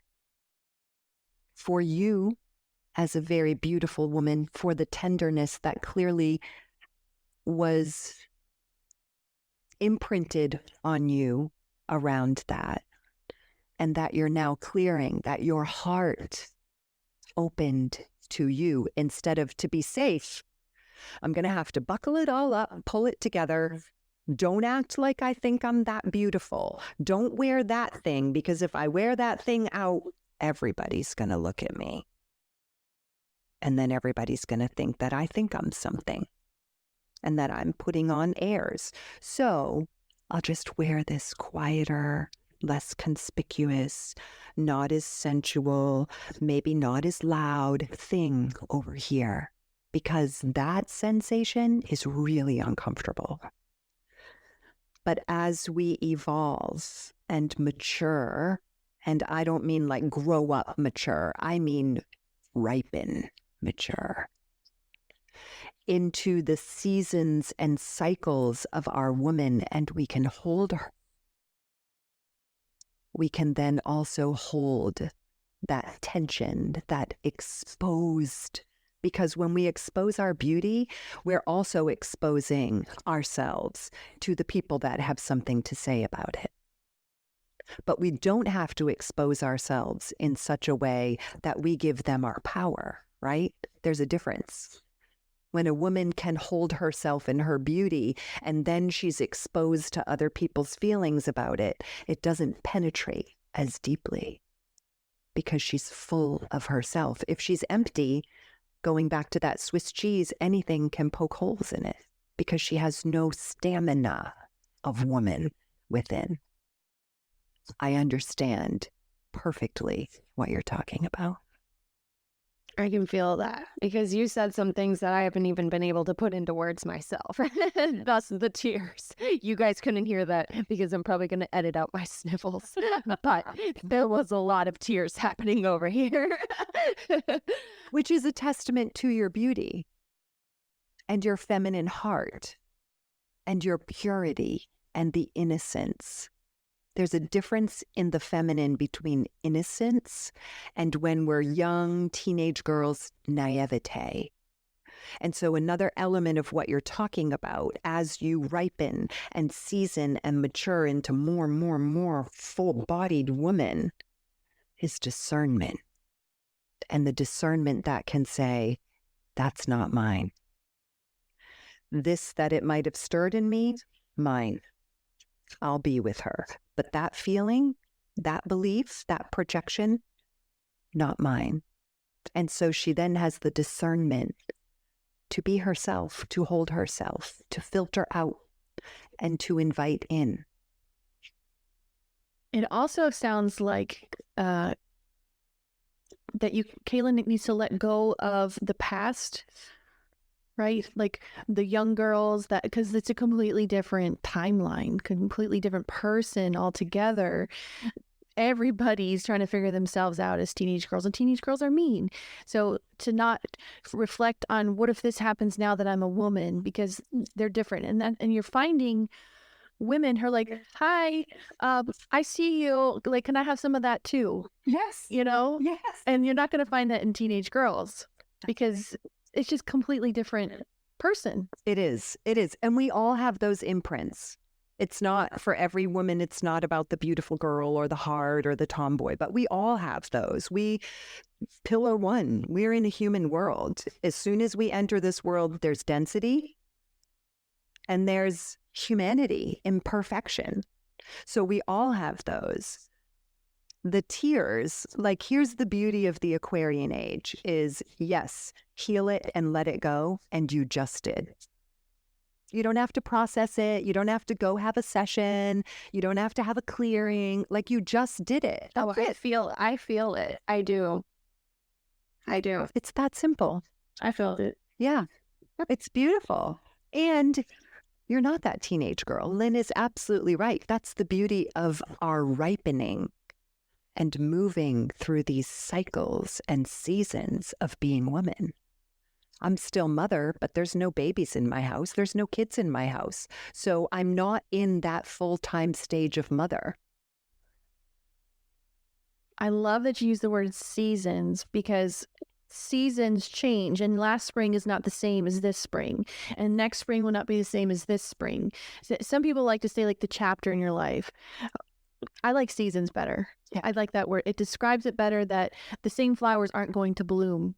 for you as a very beautiful woman, for the tenderness that clearly was imprinted on you around that, and that you're now clearing, that your heart opened to you instead of, to be safe, I'm going to have to buckle it all up, pull it together. Don't act like I think I'm that beautiful. Don't wear that thing, because if I wear that thing out, everybody's going to look at me. And then everybody's going to think that I think I'm something and that I'm putting on airs. So I'll just wear this quieter, less conspicuous, not as sensual, maybe not as loud thing over here, because that sensation is really uncomfortable. But as we evolve and mature, and I don't mean like grow up mature, I mean ripen mature into the seasons and cycles of our woman, and we can hold her, we can then also hold that tension, that exposed, because when we expose our beauty, we're also exposing ourselves to the people that have something to say about it. But we don't have to expose ourselves in such a way that we give them our power, right? There's a difference. When a woman can hold herself in her beauty and then she's exposed to other people's feelings about it, it doesn't penetrate as deeply because she's full of herself. If she's empty, going back to that Swiss cheese, anything can poke holes in it because she has no stamina of woman within. I understand perfectly what you're talking about. I can feel that because you said some things that I haven't even been able to put into words myself. Thus the tears. You guys couldn't hear that because I'm probably going to edit out my sniffles. But there was a lot of tears happening over here. Which is a testament to your beauty and your feminine heart and your purity and the innocence. There's a difference in the feminine between innocence and, when we're young teenage girls, naivete. And so another element of what you're talking about as you ripen and season and mature into more full-bodied woman is discernment. And the discernment that can say, that's not mine. This that it might have stirred in me, mine. I'll be with her. But that feeling, that belief, that projection, not mine. And so she then has the discernment to be herself, to hold herself, to filter out, and to invite in. It also sounds like that Jaqueline needs to let go of the past, right? Like the young girls, that because it's a completely different timeline, completely different person altogether. Everybody's trying to figure themselves out as teenage girls, and teenage girls are mean. So to not reflect on what if this happens now that I'm a woman, because they're different, and you're finding women who are like, hi, I see you, like, can I have some of that too? Yes. You know? Yes. And you're not going to find that in teenage girls because it's just completely different person. It is. And we all have those imprints. It's not for every woman. It's not about the beautiful girl or the hard or the tomboy, but we all have those. Pillar one, we're in a human world. As soon as we enter this world, there's density and there's humanity, imperfection. So we all have those. The tears, like, here's the beauty of the Aquarian age is, yes, heal it and let it go. And you just did. You don't have to process it. You don't have to go have a session. You don't have to have a clearing. Like, you just did it. Oh, I feel it. I do. It's that simple. I felt it. Yeah. It's beautiful. And you're not that teenage girl. Lynn is absolutely right. That's the beauty of our ripening and moving through these cycles and seasons of being woman. I'm still mother, but there's no babies in my house. There's no kids in my house. So I'm not in that full-time stage of mother. I love that you use the word seasons, because seasons change, and last spring is not the same as this spring, and next spring will not be the same as this spring. Some people like to say, like, the chapter in your life. I like seasons better. Yeah. I like that word. It describes it better, that the same flowers aren't going to bloom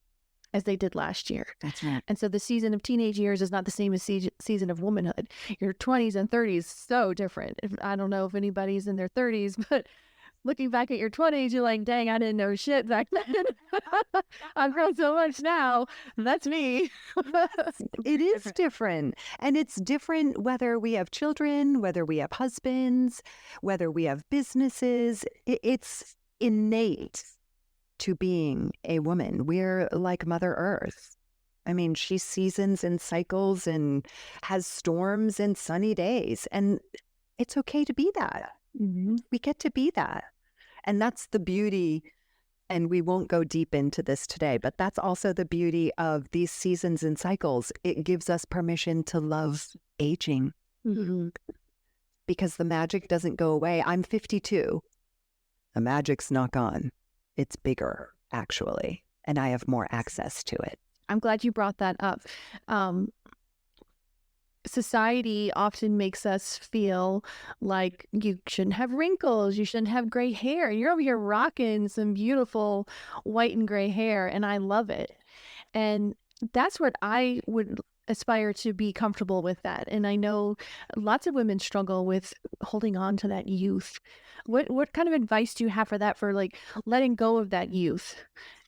as they did last year. That's right. And so the season of teenage years is not the same as season of womanhood. Your 20s and 30s, so different. I don't know if anybody's in their 30s, but looking back at your 20s, you're like, dang, I didn't know shit back then. I've grown so much now. That's me. It is different. And it's different whether we have children, whether we have husbands, whether we have businesses. It's innate to being a woman. We're like Mother Earth. I mean, she seasons and cycles and has storms and sunny days. And it's okay to be that. Mm-hmm. We get to be that. And that's the beauty. And we won't go deep into this today, but that's also the beauty of these seasons and cycles. It gives us permission to love aging, Mm-hmm. because the magic doesn't go away. I'm 52. The magic's not gone. It's bigger, actually, and I have more access to it. I'm glad you brought that up. Society often makes us feel like you shouldn't have wrinkles, you shouldn't have gray hair. And you're over here rocking some beautiful white and gray hair, and I love it. And that's what I would aspire to be comfortable with that. And I know lots of women struggle with holding on to that youth. What kind of advice do you have for that, for like letting go of that youth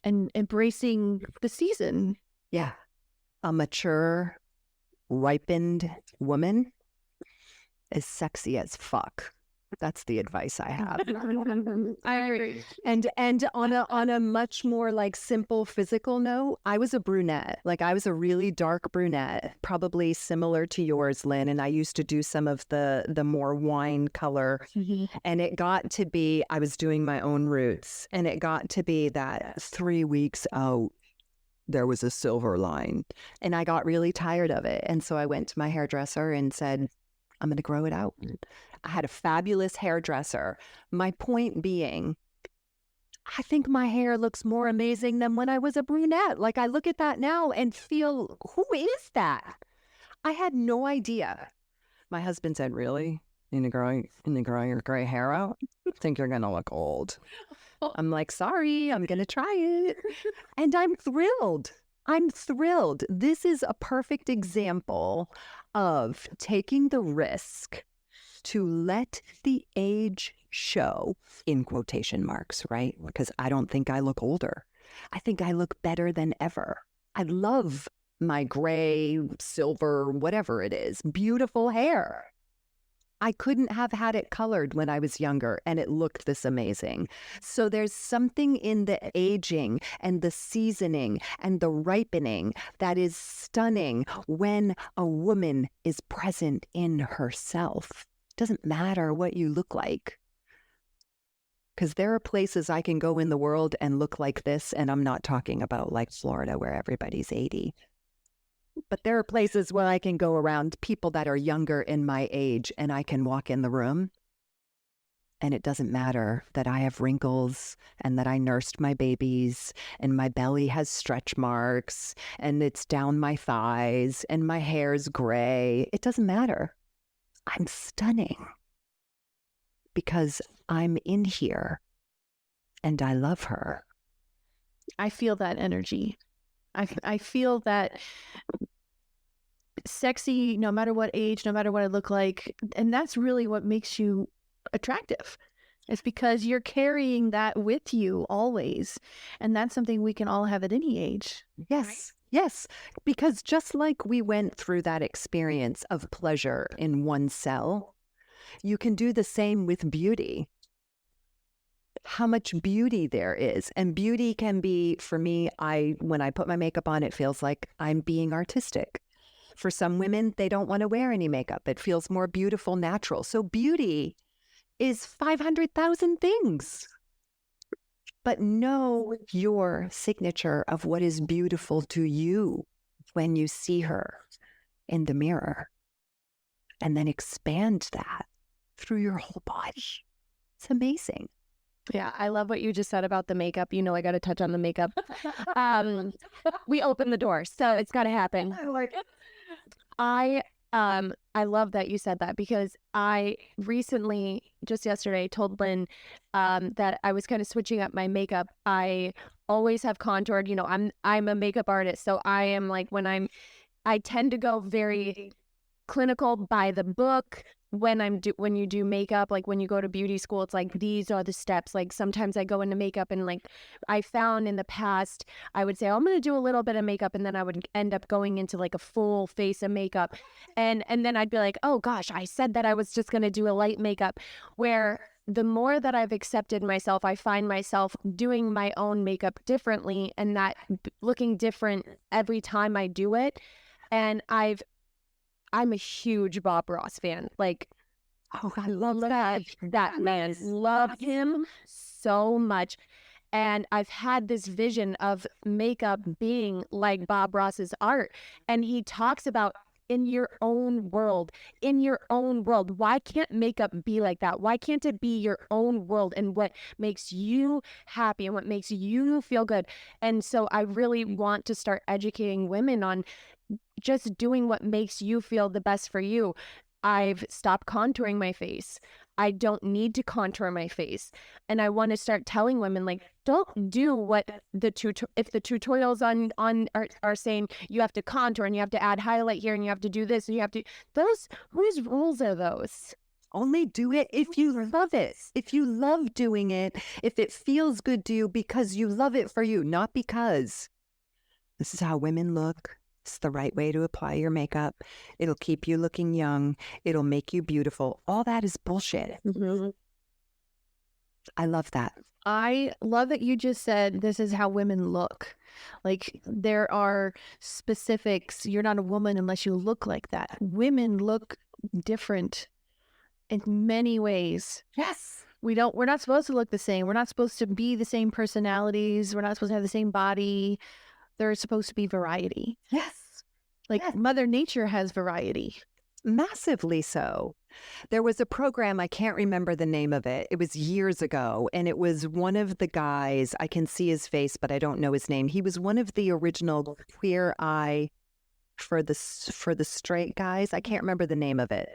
and embracing the season? Yeah. A mature, ripened woman is sexy as fuck. That's the advice I have. I agree. And on a much more like simple physical note, I was a brunette. Like, I was a really dark brunette, probably similar to yours, Lynn. And I used to do some of the more wine color. Mm-hmm. And it got to be, I was doing my own roots. And it got to be that 3 weeks out, there was a silver line. And I got really tired of it. And so I went to my hairdresser and said, I'm going to grow it out. I had a fabulous hairdresser. My point being, I think my hair looks more amazing than when I was a brunette. Like I look at that now and feel, who is that? I had no idea. My husband said, really? In the growing your gray hair out? I think you're gonna look old. I'm like, sorry, I'm gonna try it. And I'm thrilled. I'm thrilled. This is a perfect example of taking the risk to let the age show, in quotation marks, right? Because I don't think I look older. I think I look better than ever. I love my gray, silver, whatever it is, beautiful hair. I couldn't have had it colored when I was younger and it looked this amazing. So there's something in the aging and the seasoning and the ripening that is stunning when a woman is present in herself. It doesn't matter what you look like. Because there are places I can go in the world and look like this, and I'm not talking about like Florida where everybody's 80. But there are places where I can go around people that are younger in my age and I can walk in the room and it doesn't matter that I have wrinkles and that I nursed my babies and my belly has stretch marks and it's down my thighs and my hair's gray. It doesn't matter. I'm stunning because I'm in here and I love her. I feel that energy. I feel that sexy, no matter what age, no matter what I look like. And that's really what makes you attractive. It's because you're carrying that with you always. And that's something we can all have at any age. Yes. Right? Yes. Because just like we went through that experience of pleasure in one cell, you can do the same with beauty. How much beauty there is. And beauty can be, for me, when I put my makeup on, it feels like I'm being artistic. For some women, they don't want to wear any makeup. It feels more beautiful, natural. So beauty is 500,000 things. But know your signature of what is beautiful to you when you see her in the mirror. And then expand that through your whole body. It's amazing. Yeah, I love what you just said about the makeup. You know, I got to touch on the makeup. We opened the door, so it's got to happen. I like it. I love that you said that because I recently, just yesterday, told Lynn that I was kind of switching up my makeup. I always have contoured. You know, I'm a makeup artist, so I am like I tend to go very clinical by the book. When you do makeup, like when you go to beauty school, it's like these are the steps. Like sometimes I go into makeup and like I found in the past, I would say, oh, I'm going to do a little bit of makeup, and then I would end up going into like a full face of makeup, and then I'd be like, oh gosh, I said that I was just going to do a light makeup. Where the more that I've accepted myself, I find myself doing my own makeup differently and that looking different every time I do it, and I'm a huge Bob Ross fan. Like, oh, I love that man. Love him so much. And I've had this vision of makeup being like Bob Ross's art. And he talks about in your own world. Why can't makeup be like that? Why can't it be your own world and what makes you happy and what makes you feel good? And so I really want to start educating women on just doing what makes you feel the best for you. I've stopped contouring my face. I don't need to contour my face. And I want to start telling women, like, don't do what if the tutorials are saying you have to contour and you have to add highlight here and you have to do this and you have to, whose rules are those? Only do it if you love it. If you love doing it, if it feels good to you because you love it for you, not because this is how women look. It's the right way to apply your makeup. It'll keep you looking young. It'll make you beautiful. All that is bullshit. Mm-hmm. I love that. I love that you just said this is how women look. Like there are specifics. You're not a woman unless you look like that. Women look different in many ways. Yes. We're not supposed to look the same. We're not supposed to be the same personalities. We're not supposed to have the same body. There's supposed to be variety. Yes. Like Mother Nature has variety. Massively so. There was a program, I can't remember the name of it. It was years ago, and it was one of the guys, I can see his face, but I don't know his name. He was one of the original Queer Eye for the straight guys. I can't remember the name of it.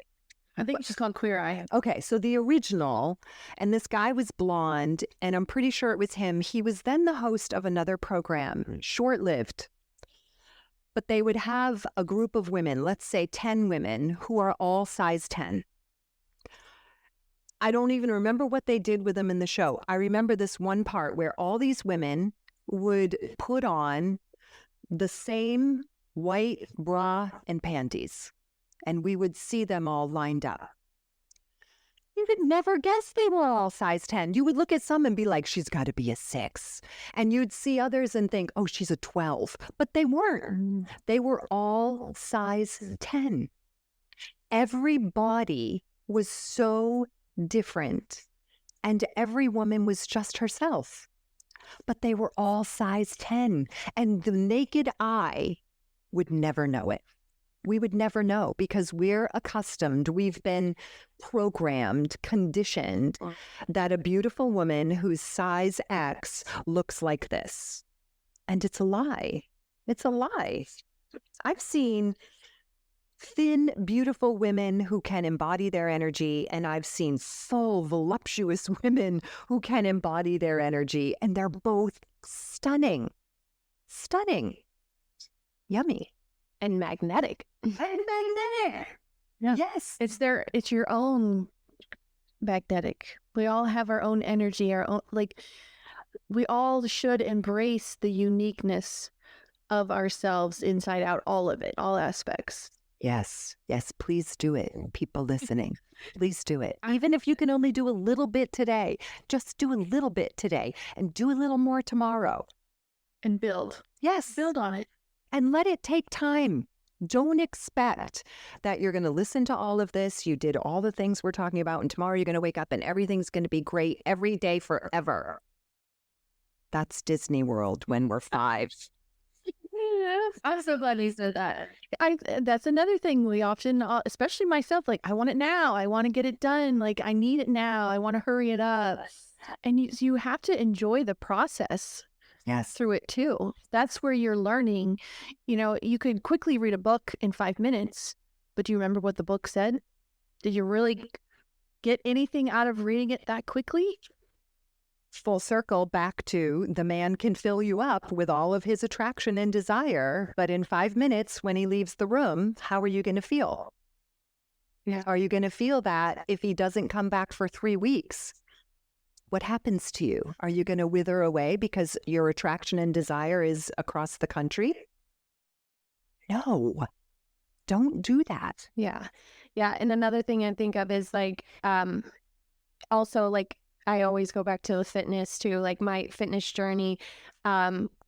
I think it's just called Queer Eye. Okay, so the original, and this guy was blonde, and I'm pretty sure it was him. He was then the host of another program, short-lived. But they would have a group of women, let's say 10 women, who are all size 10. I don't even remember what they did with them in the show. I remember this one part where all these women would put on the same white bra and panties, and we would see them all lined up. You could never guess they were all size 10. You would look at some and be like, she's got to be a 6. And you'd see others and think, oh, she's a 12. But they weren't. They were all size 10. Every body was so different. And every woman was just herself. But they were all size 10. And the naked eye would never know it. We would never know because we're accustomed, we've been programmed, conditioned that a beautiful woman who's size X looks like this. And it's a lie. It's a lie. I've seen thin, beautiful women who can embody their energy, and I've seen full, voluptuous women who can embody their energy, and they're both stunning. Stunning. Yummy. And magnetic. And magnetic. Yeah. Yes. It's your own magnetic. We all have our own energy, our own, like, we all should embrace the uniqueness of ourselves inside out, all of it, all aspects. Yes. Yes. Please do it. People listening, please do it. Even if you can only do a little bit today, just do a little bit today and do a little more tomorrow. And build. Yes. Build on it. And let it take time. Don't expect that you're going to listen to all of this. You did all the things we're talking about, and tomorrow you're going to wake up and everything's going to be great every day forever. That's Disney World when we're 5. I'm so glad you said that. That's another thing we often, especially myself, like, I want it now. I want to get it done. Like, I need it now. I want to hurry it up. And you have to enjoy the process. Yes. Through it too. That's where you're learning. You know, you could quickly read a book in 5 minutes, but do you remember what the book said? Did you really get anything out of reading it that quickly? Full circle back to the man can fill you up with all of his attraction and desire, but in 5 minutes when he leaves the room, how are you going to feel? Yeah. Are you going to feel that if he doesn't come back for 3 weeks? What happens to you? Are you going to wither away because your attraction and desire is across the country? No, don't do that. Yeah. Yeah. And another thing I think of is like, also like, I always go back to the fitness too. Like my fitness journey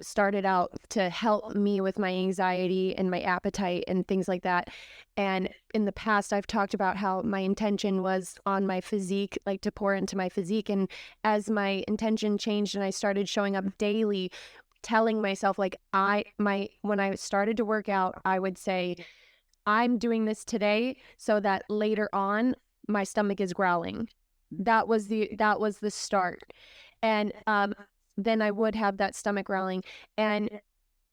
started out to help me with my anxiety and my appetite and things like that. And in the past, I've talked about how my intention was on my physique, like to pour into my physique. And as my intention changed and I started showing up daily, telling myself like when I started to work out, I would say, I'm doing this today so that later on my stomach is growling. That was the start. And then I would have that stomach growling. And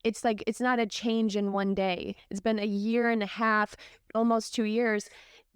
it's like, it's not a change in one day. It's been 1.5 years, almost 2 years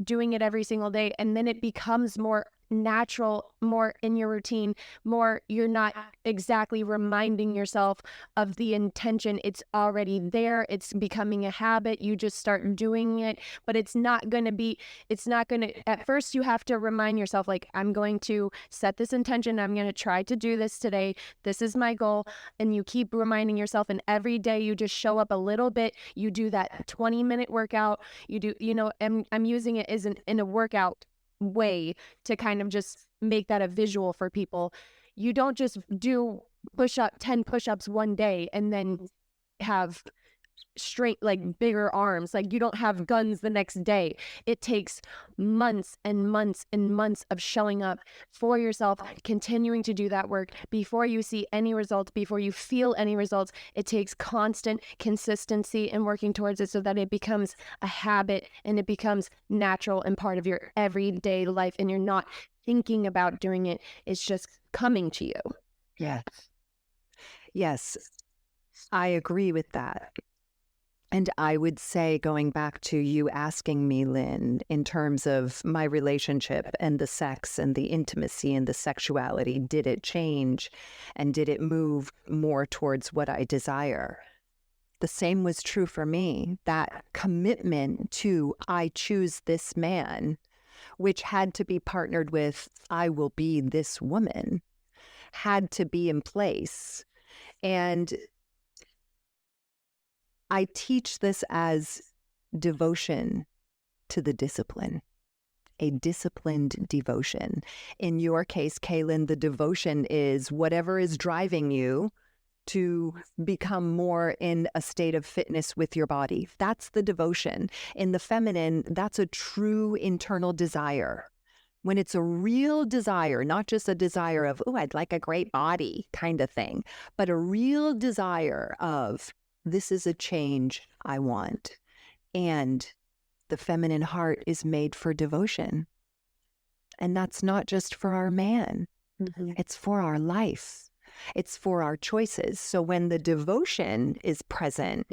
doing it every single day. And then it becomes more natural, more in your routine, more you're not exactly reminding yourself of the intention. It's already there. It's becoming a habit. You just start doing it, but it's not going to, at first you have to remind yourself, like, I'm going to set this intention. I'm going to try to do this today. This is my goal. And you keep reminding yourself, and every day you just show up a little bit. You do that 20-minute workout. You do, I'm using it as in a workout way to kind of just make that a visual for people. You don't just do 10 push-ups one day and then have straight, like bigger arms. Like you don't have guns the next day. It takes months and months and months of showing up for yourself, continuing to do that work before you see any results, before you feel any results. It takes constant consistency and working towards it so that it becomes a habit and it becomes natural and part of your everyday life, and you're not thinking about doing it. It's just coming to you. Yes. Yes, I agree with that. And I would say, going back to you asking me, Lynn, in terms of my relationship and the sex and the intimacy and the sexuality, did it change and did it move more towards what I desire? The same was true for me. That commitment to, I choose this man, which had to be partnered with, I will be this woman, had to be in place. And I teach this as devotion to the discipline, a disciplined devotion. In your case, Kaylin, the devotion is whatever is driving you to become more in a state of fitness with your body. That's the devotion. In the feminine, that's a true internal desire. When it's a real desire, not just a desire of, oh, I'd like a great body kind of thing, but a real desire of, this is a change I want. And the feminine heart is made for devotion. And that's not just for our man. Mm-hmm. It's for our life. It's for our choices. So when the devotion is present,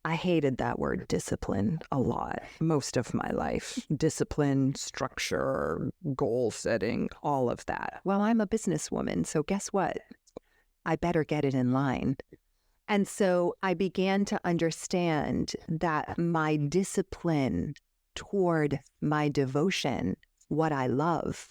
I hated that word discipline a lot, most of my life. Discipline, structure, goal setting, all of that. Well, I'm a businesswoman, so guess what? I better get it in line. And so I began to understand that my discipline toward my devotion, what I love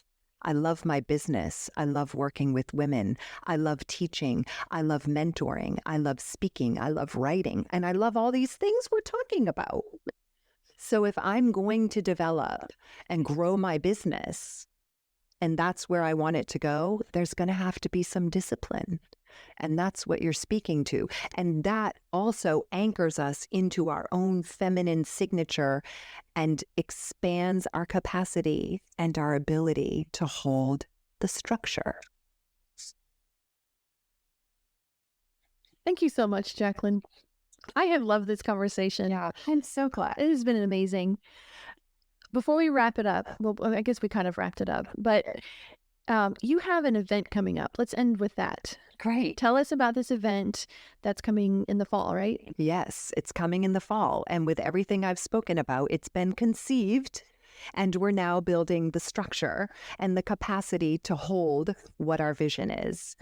my business. I love working with women. I love teaching. I love mentoring. I love speaking. I love writing. And I love all these things we're talking about. So if I'm going to develop and grow my business, and that's where I want it to go, there's going to have to be some discipline. And that's what you're speaking to. And that also anchors us into our own feminine signature and expands our capacity and our ability to hold the structure. Thank you so much, Jacqueline. I have loved this conversation. Yeah, I'm so glad. It has been amazing. Before we wrap it up, well, I guess we kind of wrapped it up, but you have an event coming up. Let's end with that. Great. Tell us about this event that's coming in the fall, right? Yes, it's coming in the fall. And with everything I've spoken about, it's been conceived, and we're now building the structure and the capacity to hold what our vision is.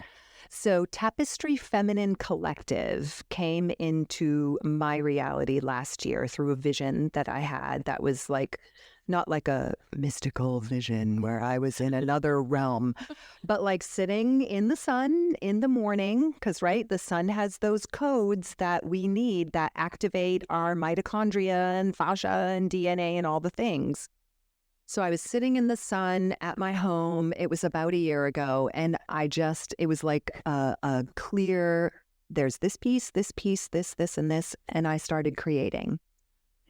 So Tapestry Feminine Collective came into my reality last year through a vision that I had that was like, not like a mystical vision where I was in another realm, but like sitting in the sun in the morning, because, right, the sun has those codes that we need that activate our mitochondria and fascia and DNA and all the things. So I was sitting in the sun at my home. It was about a year ago. And it was like a clear, there's this piece, this, and this. And I started creating.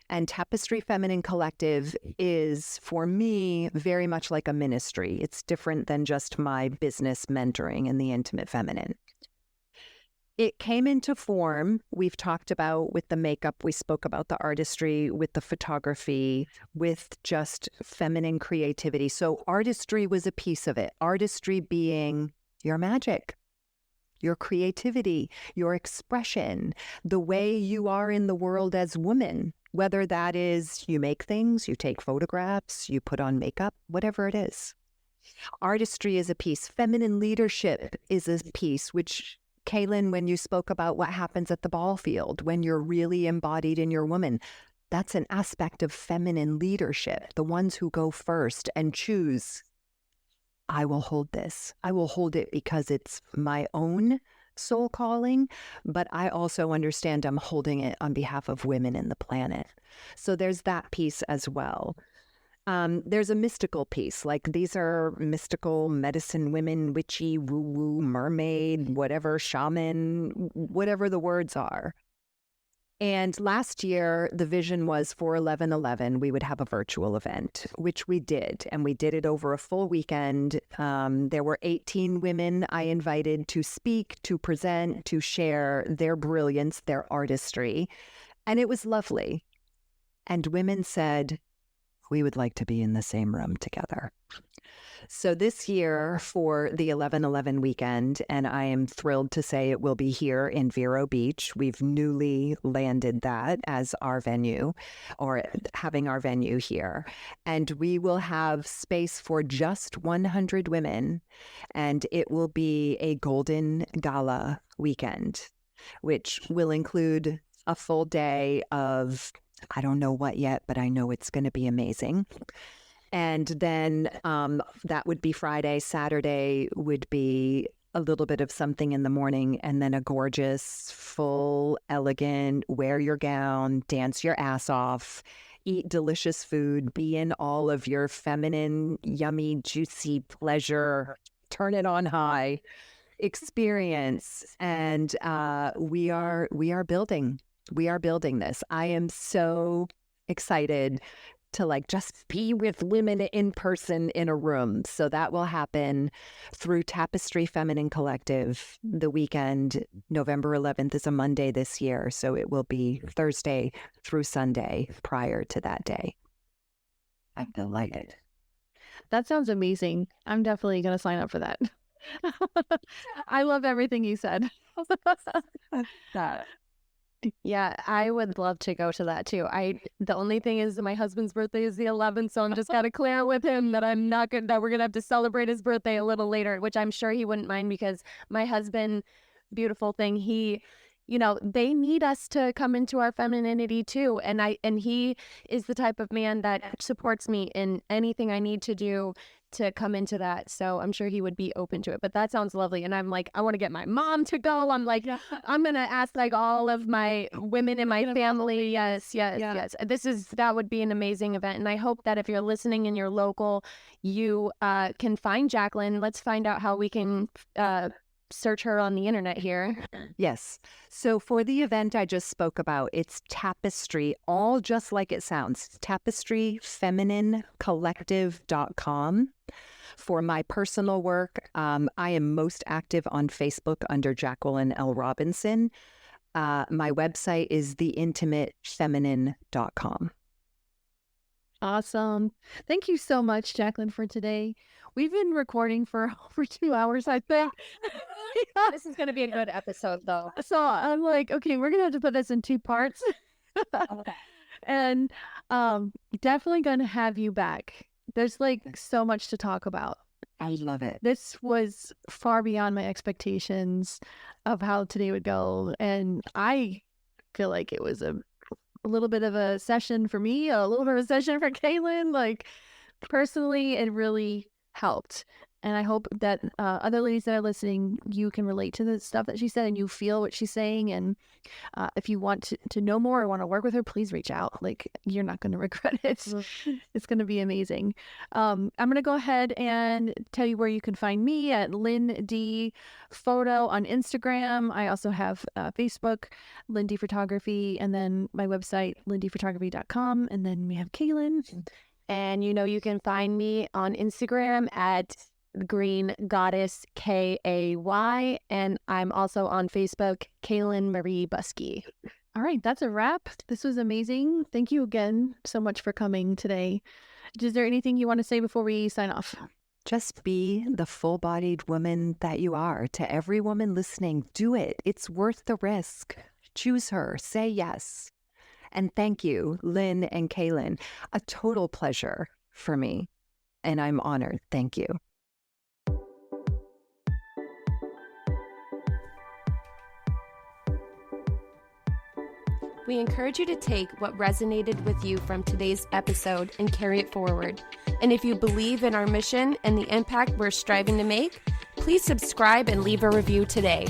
And Tapestry Feminine Collective is, for me, very much like a ministry. It's different than just my business mentoring in the intimate feminine. It came into form, we've talked about with the makeup, we spoke about the artistry, with the photography, with just feminine creativity. So artistry was a piece of it. Artistry being your magic, your creativity, your expression, the way you are in the world as women, whether that is you make things, you take photographs, you put on makeup, whatever it is. Artistry is a piece. Feminine leadership is a piece, which, Kaylin, when you spoke about what happens at the ball field, when you're really embodied in your woman, that's an aspect of feminine leadership, the ones who go first and choose, I will hold this. I will hold it because it's my own soul calling, but I also understand I'm holding it on behalf of women in the planet. So there's that piece as well. There's a mystical piece, like these are mystical medicine women, witchy, woo-woo, mermaid, whatever, shaman, whatever the words are. And last year, the vision was for 11/11, we would have a virtual event, which we did. And we did it over a full weekend. There were 18 women I invited to speak, to present, to share their brilliance, their artistry. And it was lovely. And women said, we would like to be in the same room together. So this year for the 11/11 weekend, and I am thrilled to say it will be here in Vero Beach. We've newly landed that as our venue, or having our venue here. And we will have space for just 100 women, and it will be a golden gala weekend, which will include a full day of, I don't know what yet, but I know it's going to be amazing. And then that would be Friday. Saturday would be a little bit of something in the morning, and then a gorgeous, full, elegant, wear your gown, dance your ass off, eat delicious food, be in all of your feminine, yummy, juicy pleasure, turn it on high experience. And we are building this. I am so excited to just be with women in person in a room. So that will happen through Tapestry Feminine Collective the weekend. November 11th is a Monday this year. So it will be Thursday through Sunday prior to that day. I'm delighted. That sounds amazing. I'm definitely going to sign up for that. I love everything you said. Yeah, I would love to go to that too. The only thing is that my husband's birthday is the 11th, so I'm just gotta clear with him that we're gonna have to celebrate his birthday a little later, which I'm sure he wouldn't mind, because my husband, beautiful thing, he, they need us to come into our femininity too. And he is the type of man that supports me in anything I need to do to come into that. So I'm sure he would be open to it. But that sounds lovely. And I'm like, I want to get my mom to go. I'm like, I'm going to ask all of my women in my family. Yes. That would be an amazing event. And I hope that if you're listening and you're local, you can find Jacqueline. Let's find out how we can search her on the internet here. Yes. So for the event I just spoke about, it's Tapestry, all just like it sounds, tapestryfemininecollective.com. For my personal work, I am most active on Facebook under Jacqueline L. Robinson. My website is theintimatefeminine.com. Awesome. Thank you so much, Jacqueline, for today. We've been recording for over 2 hours, I think. This is going to be a good episode, though. So I'm like, okay, we're going to have to put this in 2 parts. Okay. And definitely going to have you back. There's so much to talk about. I love it. This was far beyond my expectations of how today would go. And I feel like it was a little bit of a session for me, a little bit of a session for Jaqueline. Personally, it really helped. And I hope that other ladies that are listening, you can relate to the stuff that she said and you feel what she's saying. And if you want to know more or want to work with her, please reach out. You're not going to regret it. It's going to be amazing. I'm going to go ahead and tell you where you can find me at Lynn D Photo on Instagram. I also have Facebook, Lynn D Photography, and then my website, lindyphotography.com. And then we have Jaqueline. And you can find me on Instagram at Green Goddess Kay, and I'm also on Facebook, Kaylin Marie Buskey. All right, that's a wrap. This was amazing. Thank you again so much for coming today. Is there anything you want to say before we sign off? Just be the full-bodied woman that you are. To every woman listening, do it. It's worth the risk. Choose her. Say yes. And thank you, Lynn and Jaqueline. A total pleasure for me. And I'm honored. Thank you. We encourage you to take what resonated with you from today's episode and carry it forward. And if you believe in our mission and the impact we're striving to make, please subscribe and leave a review today.